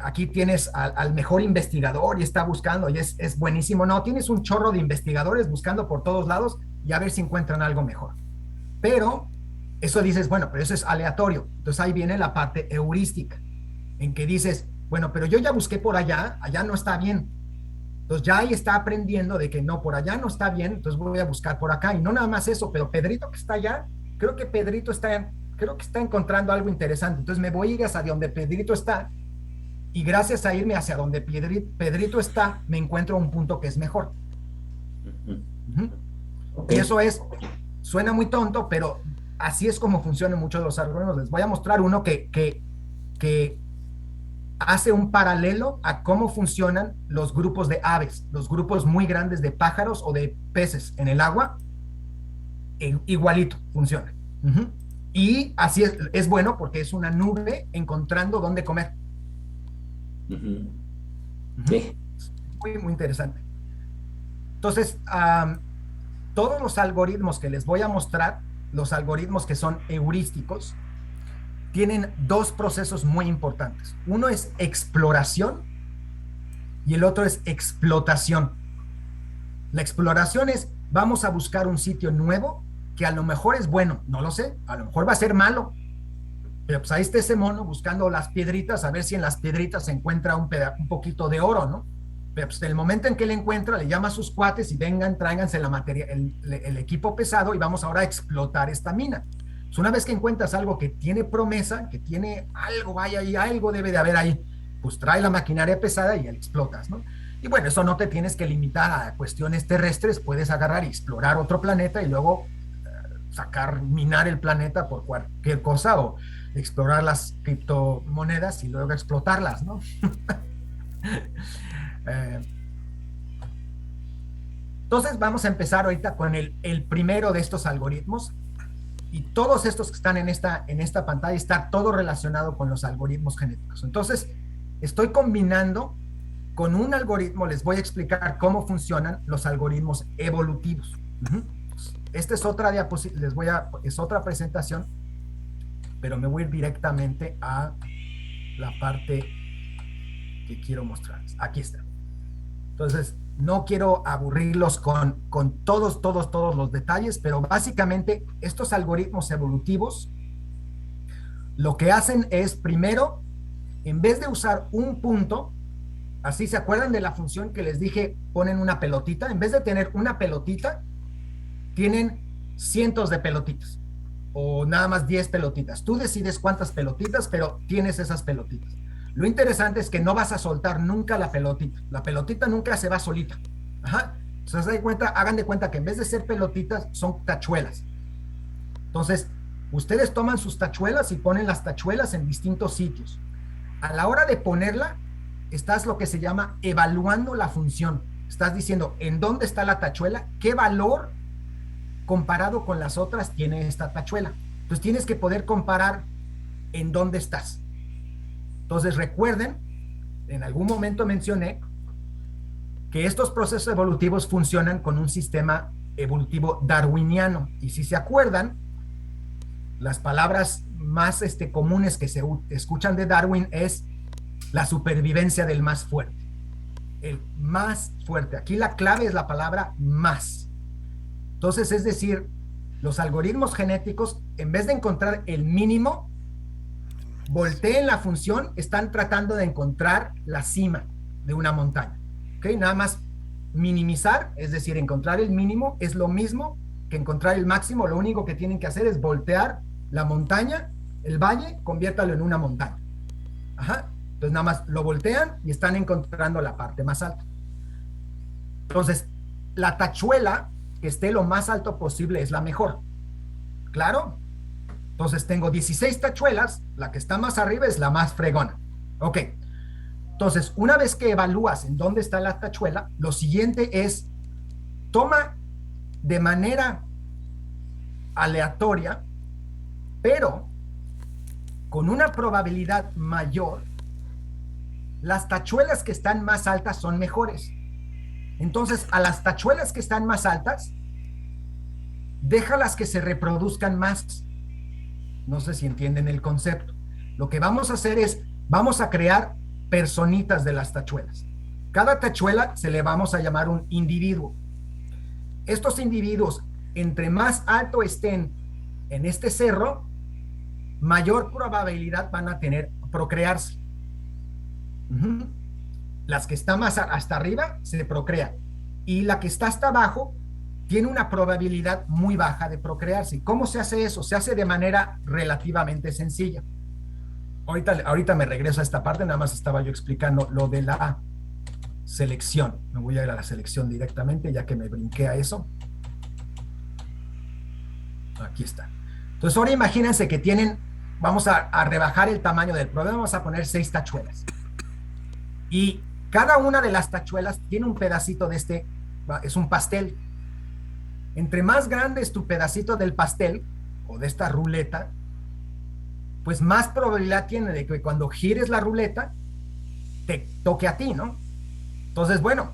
aquí tienes al mejor investigador y está buscando y es buenísimo. No, tienes un chorro de investigadores buscando por todos lados y a ver si encuentran algo mejor. Pero eso dices, bueno, pero eso es aleatorio. Entonces ahí viene la parte heurística, en que dices, bueno, pero yo ya busqué por allá no está bien. Entonces ya ahí está aprendiendo de que no, por allá no está bien, entonces voy a buscar por acá. Y no nada más eso, pero Pedrito que está allá, creo que está encontrando algo interesante. Entonces me voy a ir hacia donde Pedrito está y gracias a irme hacia donde Pedrito está, me encuentro un punto que es mejor. Okay. Y eso suena muy tonto, pero así es como funcionan muchos de los algoritmos. Les voy a mostrar uno que hace un paralelo a cómo funcionan los grupos de aves, los grupos muy grandes de pájaros o de peces en el agua, igualito funciona. Y así es bueno porque es una nube encontrando dónde comer. Sí. Muy, muy interesante. Entonces, todos los algoritmos que les voy a mostrar, los algoritmos que son heurísticos, tienen dos procesos muy importantes. Uno es exploración y el otro es explotación. La exploración es, vamos a buscar un sitio nuevo que a lo mejor es bueno, no lo sé, a lo mejor va a ser malo, pero pues ahí está ese mono buscando las piedritas, a ver si en las piedritas se encuentra un poquito de oro, ¿no? Pero pues el momento en que le encuentra, le llama a sus cuates y vengan, tráiganse el equipo pesado y vamos ahora a explotar esta mina. Pues una vez que encuentras algo que tiene promesa, que tiene algo, algo debe de haber ahí, pues trae la maquinaria pesada y ya la explotas, ¿no? Y bueno, eso no te tienes que limitar a cuestiones terrestres, puedes agarrar y explorar otro planeta y luego sacar, minar el planeta por cualquier cosa o explorar las criptomonedas y luego explotarlas, ¿no? Entonces vamos a empezar ahorita con el primero de estos algoritmos, y todos estos que están en esta pantalla está todo relacionado con los algoritmos genéticos. Entonces estoy combinando con un algoritmo, les voy a explicar cómo funcionan los algoritmos evolutivos. Esta es otra diapositiva, es otra presentación, pero me voy a ir directamente a la parte que quiero mostrarles. Aquí está. Entonces, no quiero aburrirlos con todos los detalles, pero básicamente estos algoritmos evolutivos lo que hacen es, primero, en vez de usar un punto, así se acuerdan de la función que les dije, ponen una pelotita, en vez de tener una pelotita, tienen cientos de pelotitas, o nada más 10 pelotitas. Tú decides cuántas pelotitas, pero tienes esas pelotitas. Lo interesante es que no vas a soltar nunca la pelotita. La pelotita nunca se va solita. Ajá. Entonces, hagan de cuenta que en vez de ser pelotitas, son tachuelas. Entonces, ustedes toman sus tachuelas y ponen las tachuelas en distintos sitios. A la hora de ponerla, estás lo que se llama evaluando la función. Estás diciendo en dónde está la tachuela, qué valor comparado con las otras tiene esta tachuela. Entonces, tienes que poder comparar en dónde estás. Entonces, recuerden, en algún momento mencioné que estos procesos evolutivos funcionan con un sistema evolutivo darwiniano. Y si se acuerdan, las palabras más comunes que se escuchan de Darwin es la supervivencia del más fuerte. El más fuerte. Aquí la clave es la palabra más. Entonces, es decir, los algoritmos genéticos, en vez de encontrar el mínimo, volteen la función, están tratando de encontrar la cima de una montaña. ¿Ok? Nada más minimizar, es decir, encontrar el mínimo, es lo mismo que encontrar el máximo. Lo único que tienen que hacer es voltear la montaña, el valle, conviértalo en una montaña. Ajá. Entonces nada más lo voltean y están encontrando la parte más alta. Entonces, la tachuela que esté lo más alto posible es la mejor. ¿Claro? Entonces tengo 16 tachuelas, la que está más arriba es la más fregona. Ok. Entonces, una vez que evalúas en dónde está la tachuela, lo siguiente es, toma de manera aleatoria, pero con una probabilidad mayor, las tachuelas que están más altas son mejores. Entonces, a las tachuelas que están más altas, déjalas que se reproduzcan más. No sé si entienden el concepto. Lo que vamos a hacer es, vamos a crear personitas de las tachuelas. Cada tachuela se le vamos a llamar un individuo. Estos individuos, entre más alto estén en este cerro, mayor probabilidad van a tener procrearse. Las que están más hasta arriba se procrean, y la que está hasta abajo tiene una probabilidad muy baja de procrearse. ¿Y cómo se hace eso? Se hace de manera relativamente sencilla. Ahorita me regreso a esta parte, nada más estaba yo explicando lo de la selección. Me voy a ir a la selección directamente, ya que me brinqué a eso. Aquí está. Entonces ahora imagínense que tienen, vamos a rebajar el tamaño del problema, vamos a poner 6 tachuelas. Y cada una de las tachuelas tiene un pedacito de es un pastel. Entre más grande es tu pedacito del pastel, o de esta ruleta, pues más probabilidad tiene de que cuando gires la ruleta, te toque a ti, ¿no? Entonces, bueno,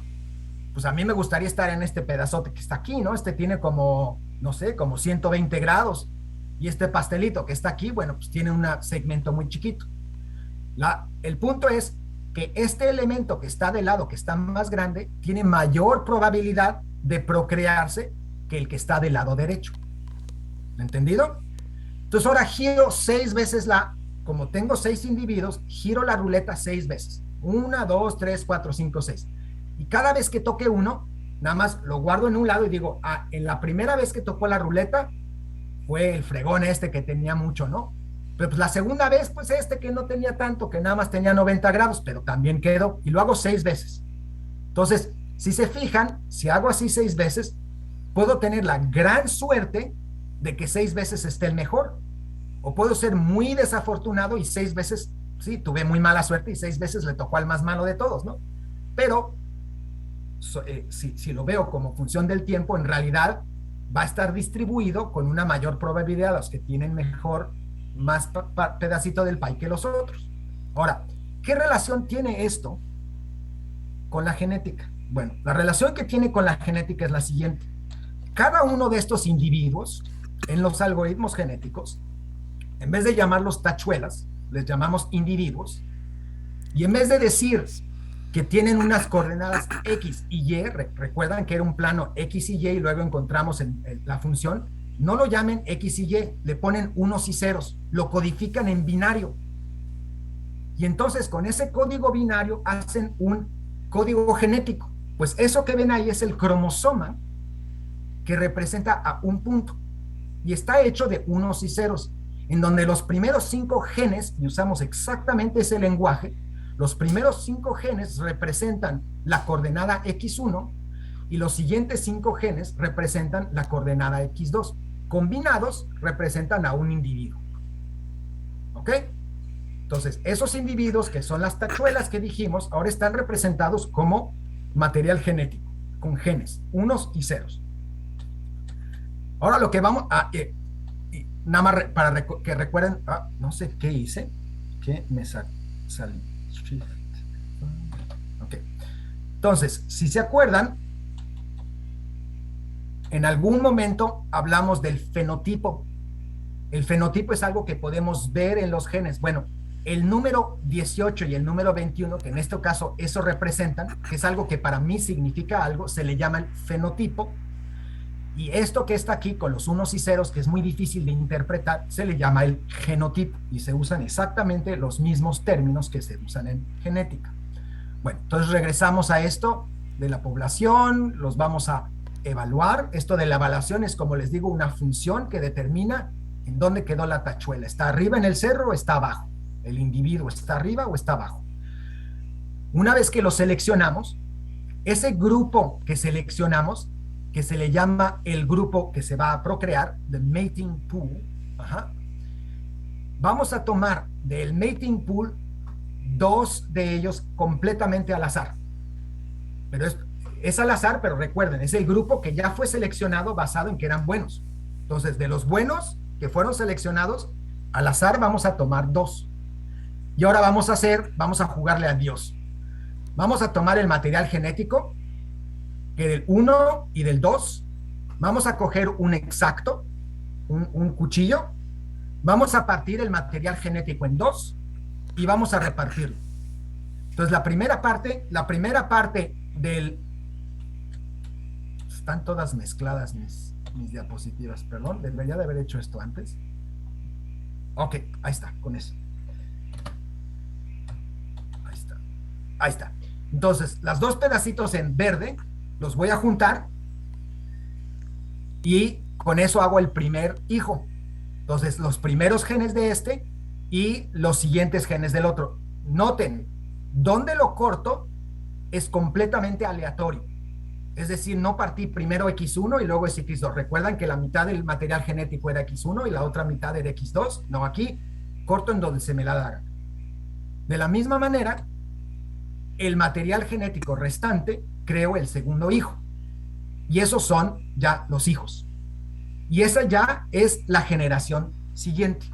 pues a mí me gustaría estar en este pedazote que está aquí, ¿no? Este tiene como, no sé, como 120 grados. Y este pastelito que está aquí, bueno, pues tiene un segmento muy chiquito. El punto es que este elemento que está del lado, que está más grande, tiene mayor probabilidad de procrearse que el que está del lado derecho. ¿Entendido? Entonces ahora giro 6 veces como tengo 6 individuos, giro la ruleta 6 veces. 1, 2, 3, 4, 5, 6. Y cada vez que toque uno, nada más lo guardo en un lado y digo, en la primera vez que tocó la ruleta, fue el fregón que tenía mucho, ¿no? Pero pues la segunda vez, pues que no tenía tanto, que nada más tenía 90 grados, pero también quedó. Y lo hago 6 veces. Entonces, si se fijan, si hago así 6 veces, puedo tener la gran suerte de que 6 veces esté el mejor. O puedo ser muy desafortunado y 6 veces, sí, tuve muy mala suerte y 6 veces le tocó al más malo de todos, ¿no? Pero si lo veo como función del tiempo, en realidad va a estar distribuido con una mayor probabilidad a los que tienen mejor, más pedacito del pie que los otros. Ahora, ¿qué relación tiene esto con la genética? Bueno, la relación que tiene con la genética es la siguiente. Cada uno de estos individuos en los algoritmos genéticos, en vez de llamarlos tachuelas, les llamamos individuos, y en vez de decir que tienen unas coordenadas X y Y, recuerdan que era un plano X y Y y luego encontramos en la función, no lo llamen X y Y, le ponen unos y ceros, lo codifican en binario. Y entonces con ese código binario hacen un código genético. Pues eso que ven ahí es el cromosoma que representa a un punto. Y está hecho de unos y ceros, en donde los primeros 5 genes, y usamos exactamente ese lenguaje, los primeros 5 genes representan la coordenada X1 y los siguientes 5 genes representan la coordenada X2. Combinados representan a un individuo. ¿Ok? Entonces, esos individuos que son las tachuelas que dijimos, ahora están representados como material genético, con genes, unos y ceros. Ahora lo que vamos a... nada más para que recuerden, no sé qué hice, que me salí. Ok. Entonces, si se acuerdan, en algún momento hablamos del fenotipo. El fenotipo es algo que podemos ver en los genes. Bueno, el número 18 y el número 21, que en este caso eso representan, que es algo que para mí significa algo, se le llama el fenotipo. Y esto que está aquí con los unos y ceros, que es muy difícil de interpretar, se le llama el genotipo. Y se usan exactamente los mismos términos que se usan en genética. Bueno, entonces regresamos a esto de la población, los vamos a evaluar. Esto de la evaluación es, como les digo, una función que determina en dónde quedó la tachuela. ¿Está arriba en el cerro o está abajo? ¿El individuo está arriba o está abajo? Una vez que lo seleccionamos, ese grupo que seleccionamos, que se le llama el grupo que se va a procrear, the mating pool, vamos a tomar del mating pool 2 de ellos completamente al azar. Pero es al azar, pero recuerden, es el grupo que ya fue seleccionado basado en que eran buenos. Entonces, de los buenos que fueron seleccionados, al azar vamos a tomar 2. Y ahora vamos a jugarle a Dios. Vamos a tomar el material genético, que del 1 y del 2, vamos a coger un exacto, un cuchillo, vamos a partir el material genético en 2 y vamos a repartirlo. Entonces, la primera parte del... Están todas mezcladas mis diapositivas, perdón, debería de haber hecho esto antes. Ok, ahí está, con eso. Ahí está. Entonces, los 2 pedacitos en verde los voy a juntar y con eso hago el primer hijo. Entonces, los primeros genes de este y los siguientes genes del otro. Noten, donde lo corto es completamente aleatorio. Es decir, no partí primero X1 y luego es X2. ¿Recuerdan que la mitad del material genético era X1 y la otra mitad era X2? No, aquí corto en donde se me la da. De la misma manera, el material genético restante creo el segundo hijo. Y esos son ya los hijos. Y esa ya es la generación siguiente.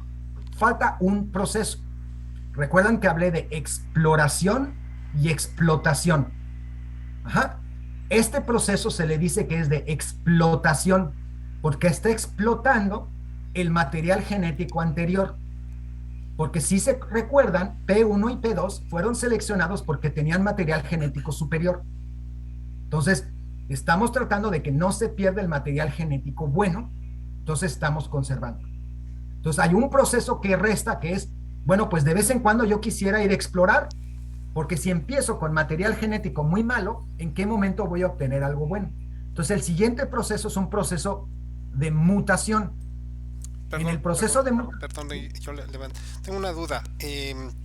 Falta un proceso. Recuerdan que hablé de exploración y explotación. Este proceso se le dice que es de explotación, porque está explotando el material genético anterior. Porque si se recuerdan, P1 y P2 fueron seleccionados porque tenían material genético superior. Entonces, estamos tratando de que no se pierda el material genético bueno, entonces estamos conservando. Entonces, hay un proceso que resta, que es, bueno, pues de vez en cuando yo quisiera ir a explorar, porque si empiezo con material genético muy malo, ¿en qué momento voy a obtener algo bueno? Entonces, el siguiente proceso es un proceso de mutación. Perdón, en el proceso perdón, yo levanto. Tengo una duda.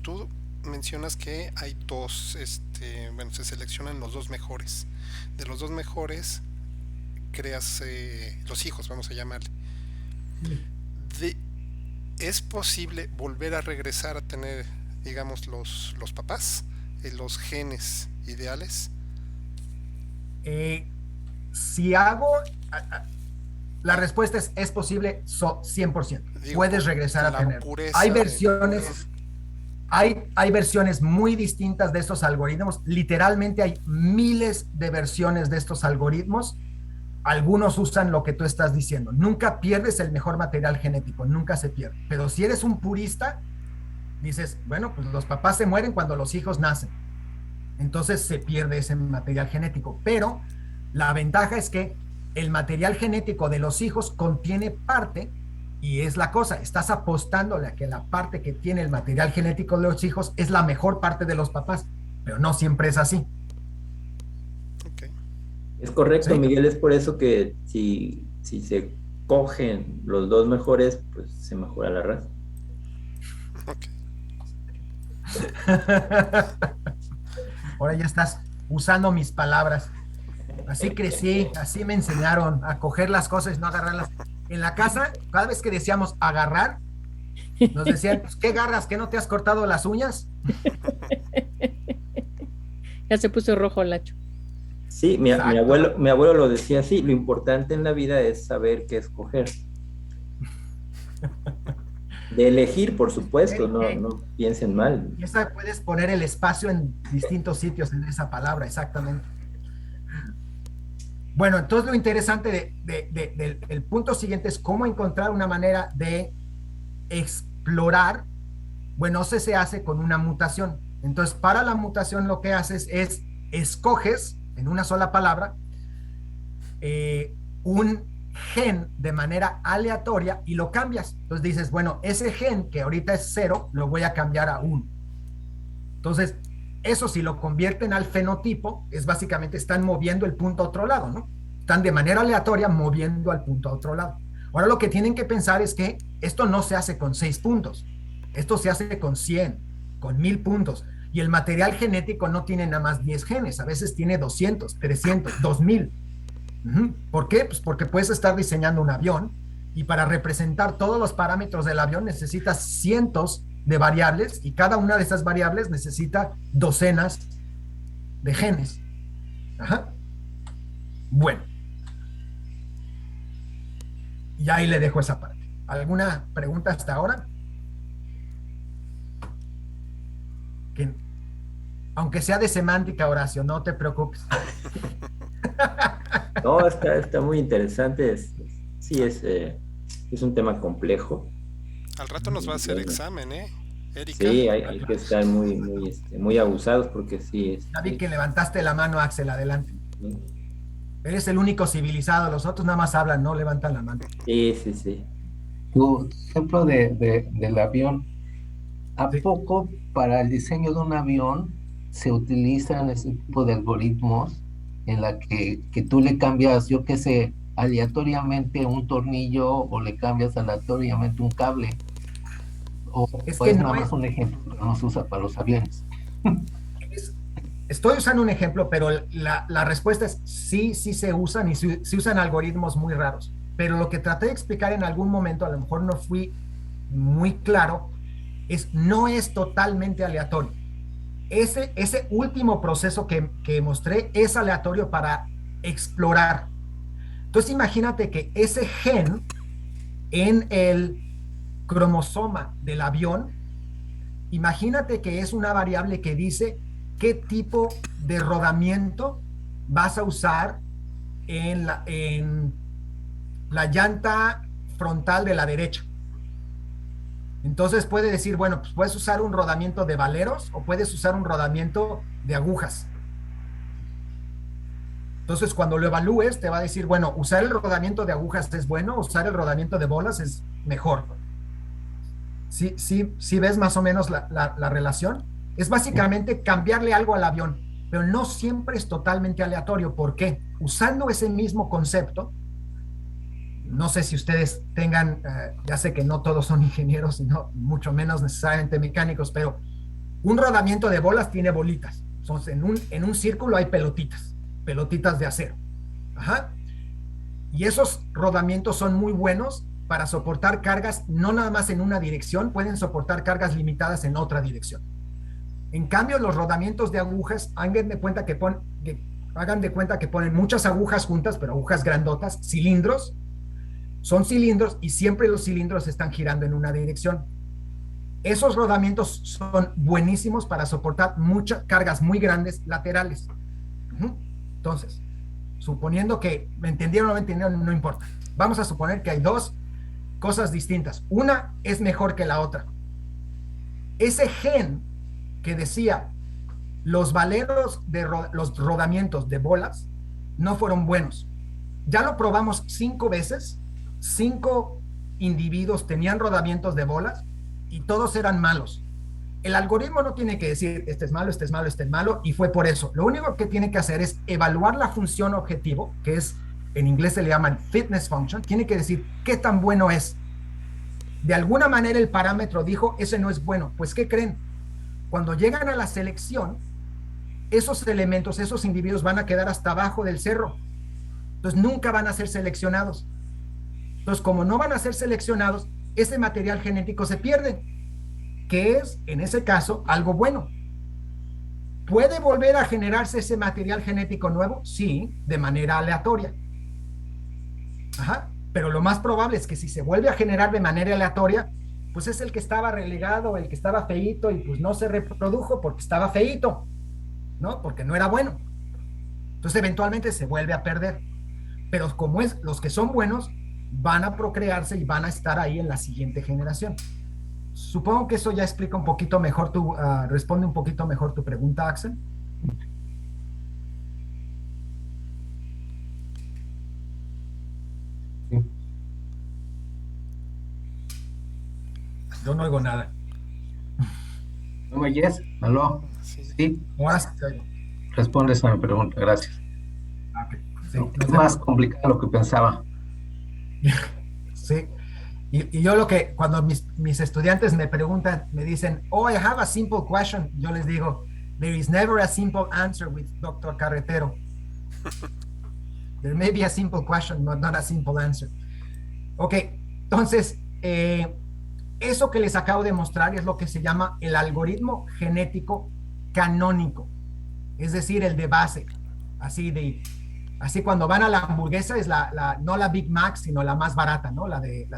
Tú mencionas que hay 2, bueno, se seleccionan los 2 mejores. De los 2 mejores creas los hijos, vamos a llamarle. de- ¿Es posible volver a regresar a tener, digamos, los papás, los genes ideales? Eh, si hago, la respuesta es posible 100%. Digo, Puedes por regresar a la tener. pureza Hay de... versiones, hay versiones muy distintas de estos algoritmos. Literalmente hay miles de versiones de estos algoritmos. Algunos usan lo que tú estás diciendo. Nunca pierdes el mejor material genético, nunca se pierde. Pero si eres un purista, dices, bueno, pues los papás se mueren cuando los hijos nacen. Entonces se pierde ese material genético. Pero la ventaja es que el material genético de los hijos contiene parte, y es la cosa, estás apostándole a que la parte que tiene el material genético de los hijos es la mejor parte de los papás, pero no siempre es así. Ok. Es correcto, ¿Sí? Miguel, es por eso que si se cogen los dos mejores, pues se mejora la raza. Ok. Ahora ya estás usando mis palabras. Así crecí, así me enseñaron a coger las cosas y no agarrarlas. En la casa, cada vez que decíamos agarrar, nos decían, pues, ¿qué agarras? ¿Que no te has cortado las uñas? Ya se puso rojo Lacho. Sí, mi Exacto. mi abuelo lo decía así, lo importante en la vida es saber qué escoger. De elegir, por supuesto, no, Eh, no piensen mal. Y esa puedes poner el espacio en distintos sitios en esa palabra, exactamente. Bueno, entonces lo interesante del el punto siguiente es cómo encontrar una manera de explorar. Bueno, se hace con una mutación. Entonces, para la mutación lo que haces es escoges en una sola palabra un gen de manera aleatoria y lo cambias. Entonces dices, bueno, ese gen que ahorita es 0, lo voy a cambiar a 1. Entonces, eso si lo convierten al fenotipo, es básicamente están moviendo el punto a otro lado, ¿no? Están de manera aleatoria moviendo al punto a otro lado. Ahora lo que tienen que pensar es que esto no se hace con 6 puntos, esto se hace con 100, con 1000 puntos. Y el material genético no tiene nada más 10 genes, a veces tiene 200, 300, 2000. ¿Por qué? Pues porque puedes estar diseñando un avión y para representar todos los parámetros del avión necesitas cientos de variables y cada una de esas variables necesita docenas de genes. Ajá. Bueno, y ahí le dejo esa parte. ¿Alguna pregunta hasta ahora? Que, aunque sea de semántica, Horacio, no te preocupes. No, está muy interesante. Sí, es un tema complejo. Al rato nos va a hacer Bueno, examen, ¿eh? Erika. sí, hay que estar muy abusados porque sí, Ya vi que levantaste la mano, Axel, adelante. sí, Eres el único civilizado, los otros nada más hablan, no levantan la mano. sí. Tu ejemplo del avión, ¿a Sí. poco para el diseño de un avión se utilizan ese tipo de algoritmos en la que tú le cambias, yo qué sé, aleatoriamente un tornillo o le cambias aleatoriamente un cable? Es O que es no nada es, más un ejemplo que no se usa para los aviones? es- estoy usando un ejemplo, pero la respuesta es sí, sí se usan y sí usan algoritmos muy raros. Pero lo que traté de explicar en algún momento, a lo mejor no fui muy claro, no es totalmente aleatorio. Ese último proceso que mostré es aleatorio para explorar. Entonces imagínate que ese gen en el cromosoma del avión, imagínate que es una variable que dice qué tipo de rodamiento vas a usar en la llanta frontal de la derecha. Entonces puede decir, bueno, pues puedes usar un rodamiento de valeros o puedes usar un rodamiento de agujas. Entonces cuando lo evalúes te va a decir, bueno, usar el rodamiento de agujas es bueno, usar el rodamiento de bolas es mejor. Sí ves más o menos la relación. Es básicamente cambiarle algo al avión, pero no siempre es totalmente aleatorio. ¿Por qué? Usando ese mismo concepto, no sé si ustedes tengan, ya sé que no todos son ingenieros, sino mucho menos necesariamente mecánicos, pero un rodamiento de bolas tiene bolitas. Entonces, en un círculo hay pelotitas de acero. Ajá. Y esos rodamientos son muy buenos para soportar cargas no nada más en una dirección, pueden soportar cargas limitadas en otra dirección. En cambio, los rodamientos de agujas, hagan de cuenta que ponen muchas agujas juntas, pero agujas grandotas, cilindros, son cilindros y siempre los cilindros están girando en una dirección. Esos rodamientos son buenísimos para soportar muchas cargas muy grandes laterales. Entonces, suponiendo que me entendieron o no me entendieron, no importa. Vamos a suponer que hay dos cosas distintas. Una es mejor que la otra. Ese gen que decía los valeros de los rodamientos de bolas no fueron buenos. Ya lo probamos 5 veces. 5 individuos tenían rodamientos de bolas y todos eran malos. El algoritmo no tiene que decir este es malo, este es malo, este es malo, y fue por eso. Lo único que tiene que hacer es evaluar la función objetivo, que es, en inglés se le llaman fitness function. Tiene que decir qué tan bueno es. De alguna manera el parámetro dijo, ese no es bueno. Pues, ¿qué creen? Cuando llegan a la selección, esos elementos, esos individuos van a quedar hasta abajo del cerro. Entonces, nunca van a ser seleccionados. Entonces, como no van a ser seleccionados, ese material genético se pierde, que es, en ese caso, algo bueno. ¿Puede volver a generarse ese material genético nuevo? Sí, de manera aleatoria. Ajá. Pero lo más probable es que si se vuelve a generar de manera aleatoria, pues es el que estaba relegado, el que estaba feíto y pues no se reprodujo porque estaba feíto, ¿no? Porque no era bueno. Entonces eventualmente se vuelve a perder. Pero como es, los que son buenos van a procrearse y van a estar ahí en la siguiente generación. Supongo que eso ya explica un poquito mejor responde un poquito mejor tu pregunta, Axel. Sí. Yo no oigo nada. ¿No me oyes? ¿Aló? Sí. Sí, Ahora sí te oigo. respondes a mi pregunta, gracias. Ok, sí, Es más complicado de lo que pensaba. Sí. Y yo cuando mis estudiantes me preguntan, me dicen, oh, I have a simple question, yo les digo, there is never a simple answer with Dr. Carretero. There may be a simple question, but not a simple answer. Ok, entonces, eso que les acabo de mostrar es lo que se llama el algoritmo genético canónico, es decir, el de base, así cuando van a la hamburguesa es no la Big Mac, sino la más barata, ¿no? La de,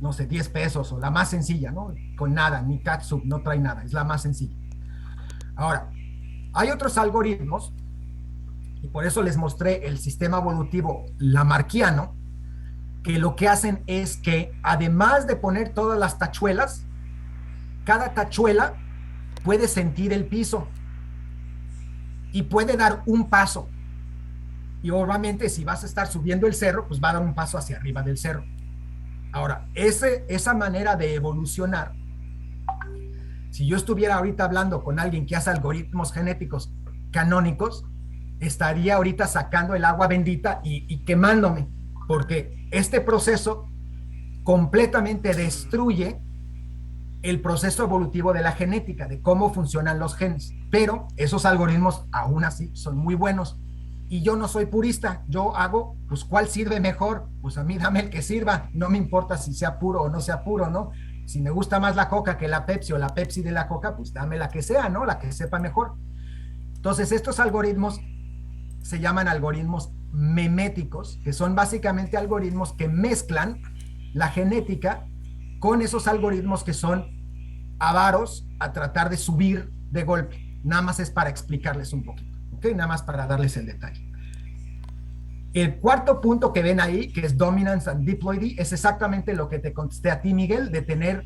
no sé, 10 pesos o la más sencilla, ¿no? Con nada, ni catsup, no trae nada, es la más sencilla. Ahora, hay otros algoritmos, y por eso les mostré el sistema evolutivo lamarckiano, que lo que hacen es que, además de poner todas las tachuelas, cada tachuela puede sentir el piso y puede dar un paso. Y obviamente si vas a estar subiendo el cerro, pues va a dar un paso hacia arriba del cerro. Ahora, esa manera de evolucionar, si yo estuviera ahorita hablando con alguien que hace algoritmos genéticos canónicos, estaría ahorita sacando el agua bendita y quemándome, porque este proceso completamente destruye el proceso evolutivo de la genética, de cómo funcionan los genes. Pero esos algoritmos aún así son muy buenos. Y yo no soy purista, yo hago, pues, ¿cuál sirve mejor? Pues a mí dame el que sirva, no me importa si sea puro o no sea puro, ¿no? Si me gusta más la coca que la Pepsi o la Pepsi de la coca, pues dame la que sea, ¿no? La que sepa mejor. Entonces, estos algoritmos se llaman algoritmos meméticos, que son básicamente algoritmos que mezclan la genética con esos algoritmos que son avaros a tratar de subir de golpe. Nada más es para explicarles un poquito. ¿Okay? Nada más para darles el detalle. El cuarto punto que ven ahí, que es Dominance and Diploidy, es exactamente lo que te contesté a ti, Miguel, de tener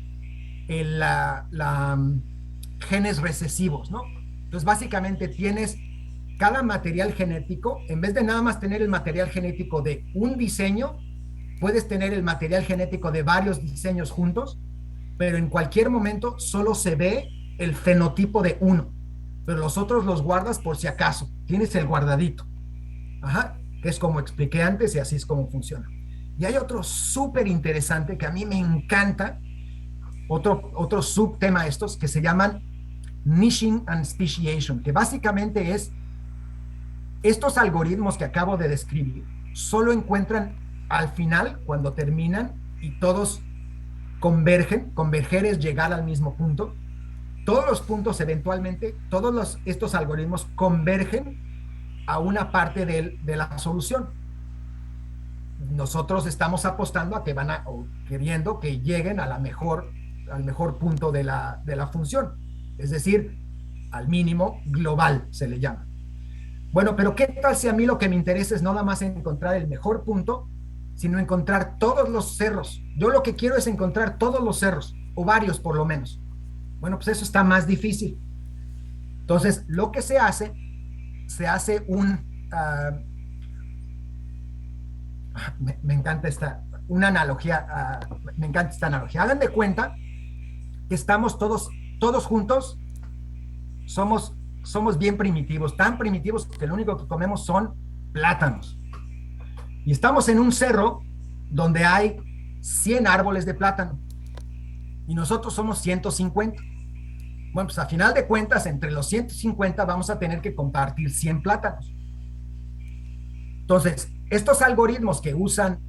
genes recesivos, ¿no? Entonces, básicamente tienes cada material genético, en vez de nada más tener el material genético de un diseño, puedes tener el material genético de varios diseños juntos, pero en cualquier momento solo se ve el fenotipo de uno. Pero los otros los guardas por si acaso. Tienes el guardadito. Ajá, que es como expliqué antes y así es como funciona. Y hay otro súper interesante que a mí me encanta, otro subtema estos, que se llaman niching and speciation, que básicamente es estos algoritmos que acabo de describir, solo encuentran al final, cuando terminan, y todos convergen. Converger es llegar al mismo punto. Todos los puntos eventualmente, estos algoritmos convergen a una parte de la solución. Nosotros estamos apostando a que o queriendo que lleguen al mejor punto de la función, es decir, al mínimo global se le llama. Bueno, pero ¿qué tal si a mí lo que me interesa es no nada más encontrar el mejor punto, sino encontrar todos los cerros? Yo lo que quiero es encontrar todos los cerros, o varios por lo menos. Bueno, pues eso está más difícil. Entonces, lo que se hace me encanta una analogía, me encanta esta analogía. Hagan de cuenta que estamos todos juntos, somos bien primitivos, tan primitivos que lo único que comemos son plátanos. Y estamos en un cerro donde hay 100 árboles de plátano y nosotros somos 150. Bueno, pues a final de cuentas, entre los 150 vamos a tener que compartir 100 plátanos. Entonces, estos algoritmos que usan,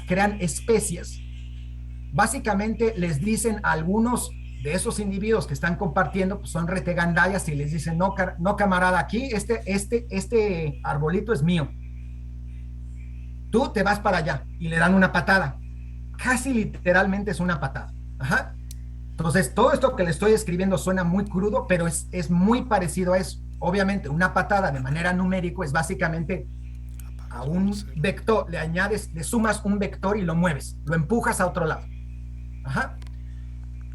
crean especies, básicamente les dicen a algunos de esos individuos que están compartiendo, pues son retegandallas, y les dicen, no, camarada, aquí este arbolito es mío. Tú te vas para allá, y le dan una patada. Casi literalmente es una patada. Ajá. Entonces, todo esto que le estoy escribiendo suena muy crudo, pero es muy parecido a eso. Obviamente, una patada de manera numérica es básicamente a un vector, le sumas un vector y lo mueves, lo empujas a otro lado. Ajá.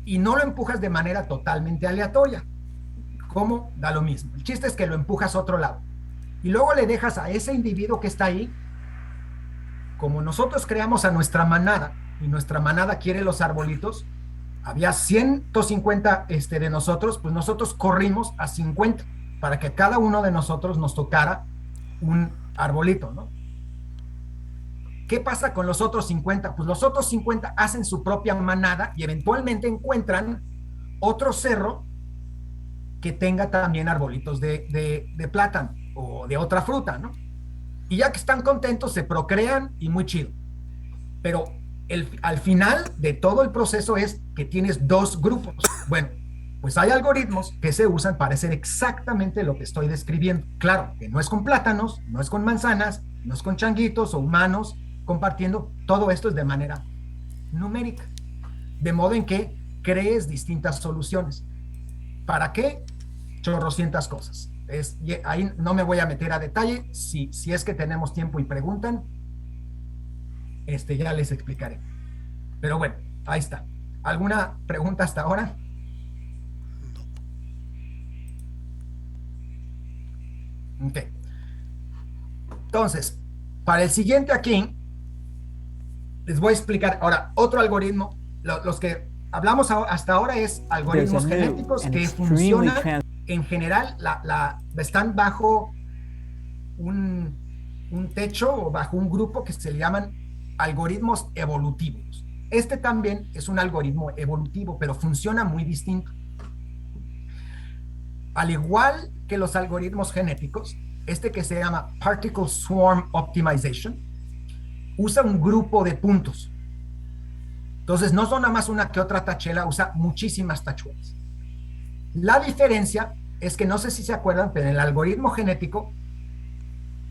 Y no lo empujas de manera totalmente aleatoria. ¿Cómo? Da lo mismo. El chiste es que lo empujas a otro lado. Y luego le dejas a ese individuo que está ahí, como nosotros creamos a nuestra manada, y nuestra manada quiere los arbolitos, había 150 de nosotros, pues nosotros corrimos a 50 para que cada uno de nosotros nos tocara un arbolito, ¿no? ¿Qué pasa con los otros 50? Pues los otros 50 hacen su propia manada y eventualmente encuentran otro cerro que tenga también arbolitos de plátano o de otra fruta, ¿no? Y ya que están contentos, se procrean y muy chido. Pero al final de todo el proceso es que tienes dos grupos. Bueno, pues hay algoritmos que se usan para hacer exactamente lo que estoy describiendo. Claro, que no es con plátanos, no es con manzanas, no es con changuitos o humanos compartiendo. Todo esto es de manera numérica. De modo en que crees distintas soluciones. ¿Para qué? Chorrocientas cosas. Ahí no me voy a meter a detalle. Si es que tenemos tiempo y preguntan, ya les explicaré. Pero bueno, ahí está. ¿Alguna pregunta hasta ahora? Ok. Entonces, para el siguiente aquí, les voy a explicar ahora otro algoritmo. Los que hablamos hasta ahora es algoritmos genéticos que funcionan en general, están bajo un techo o bajo un grupo que se le llaman algoritmos evolutivos. Este también es un algoritmo evolutivo, pero funciona muy distinto. Al igual que los algoritmos genéticos, que se llama Particle Swarm Optimization, usa un grupo de puntos. Entonces, no son nada más una que otra tachuela, usa muchísimas tachuelas. La diferencia es que, no sé si se acuerdan, pero en el algoritmo genético,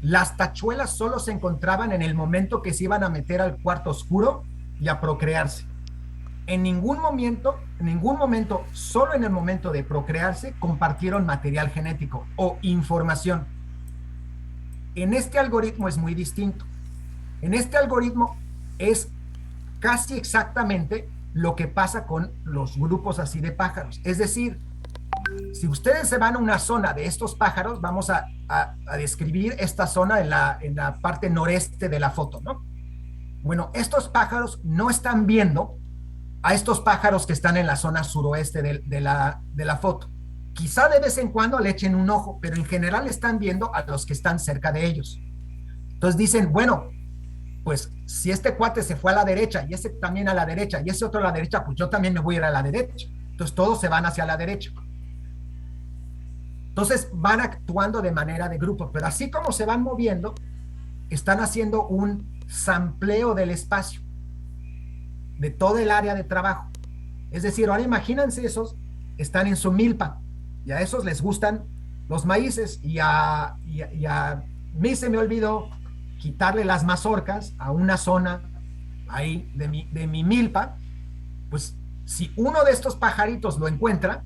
las tachuelas solo se encontraban en el momento que se iban a meter al cuarto oscuro y a procrearse. En ningún momento, solo en el momento de procrearse, compartieron material genético o información. En este algoritmo es muy distinto. En este algoritmo es casi exactamente lo que pasa con los grupos así de pájaros. Es decir, si ustedes se van a una zona de estos pájaros, vamos a describir esta zona en la parte noreste de la foto, ¿no? Bueno, estos pájaros no están viendo a estos pájaros que están en la zona suroeste de la foto. Quizá de vez en cuando le echen un ojo, pero en general están viendo a los que están cerca de ellos. Entonces dicen, bueno, pues si este cuate se fue a la derecha y ese también a la derecha y ese otro a la derecha, pues yo también me voy a ir a la derecha. Entonces todos se van hacia la derecha. Entonces van actuando de manera de grupo, pero así como se van moviendo, están haciendo un sampleo del espacio. de todo el área de trabajo. Es decir, ahora imagínense esos, están en su milpa, y a esos les gustan los maíces, y a mí se me olvidó quitarle las mazorcas a una zona ahí de mi milpa. Pues si uno de estos pajaritos lo encuentra,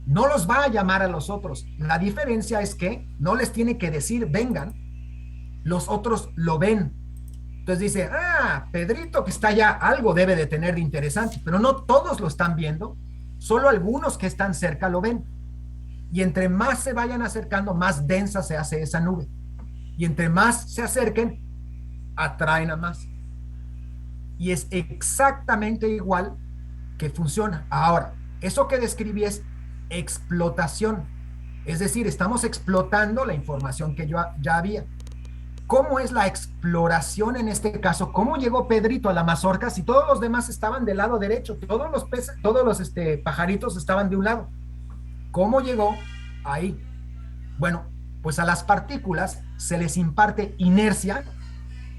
no los va a llamar a los otros. La diferencia es que no les tiene que decir vengan, los otros lo ven. Entonces dice, Pedrito que está allá, algo debe de tener de interesante, pero no todos lo están viendo, solo algunos que están cerca lo ven. Y entre más se vayan acercando, más densa se hace esa nube. Y entre más se acerquen, atraen a más. Y es exactamente igual que funciona. Ahora, eso que describí es explotación. Es decir, estamos explotando la información que ya había. ¿Cómo es la exploración en este caso? ¿Cómo llegó Pedrito a la mazorca si todos los demás estaban del lado derecho? Todos los peces, todos los pajaritos estaban de un lado. ¿Cómo llegó ahí? Bueno, pues a las partículas se les imparte inercia,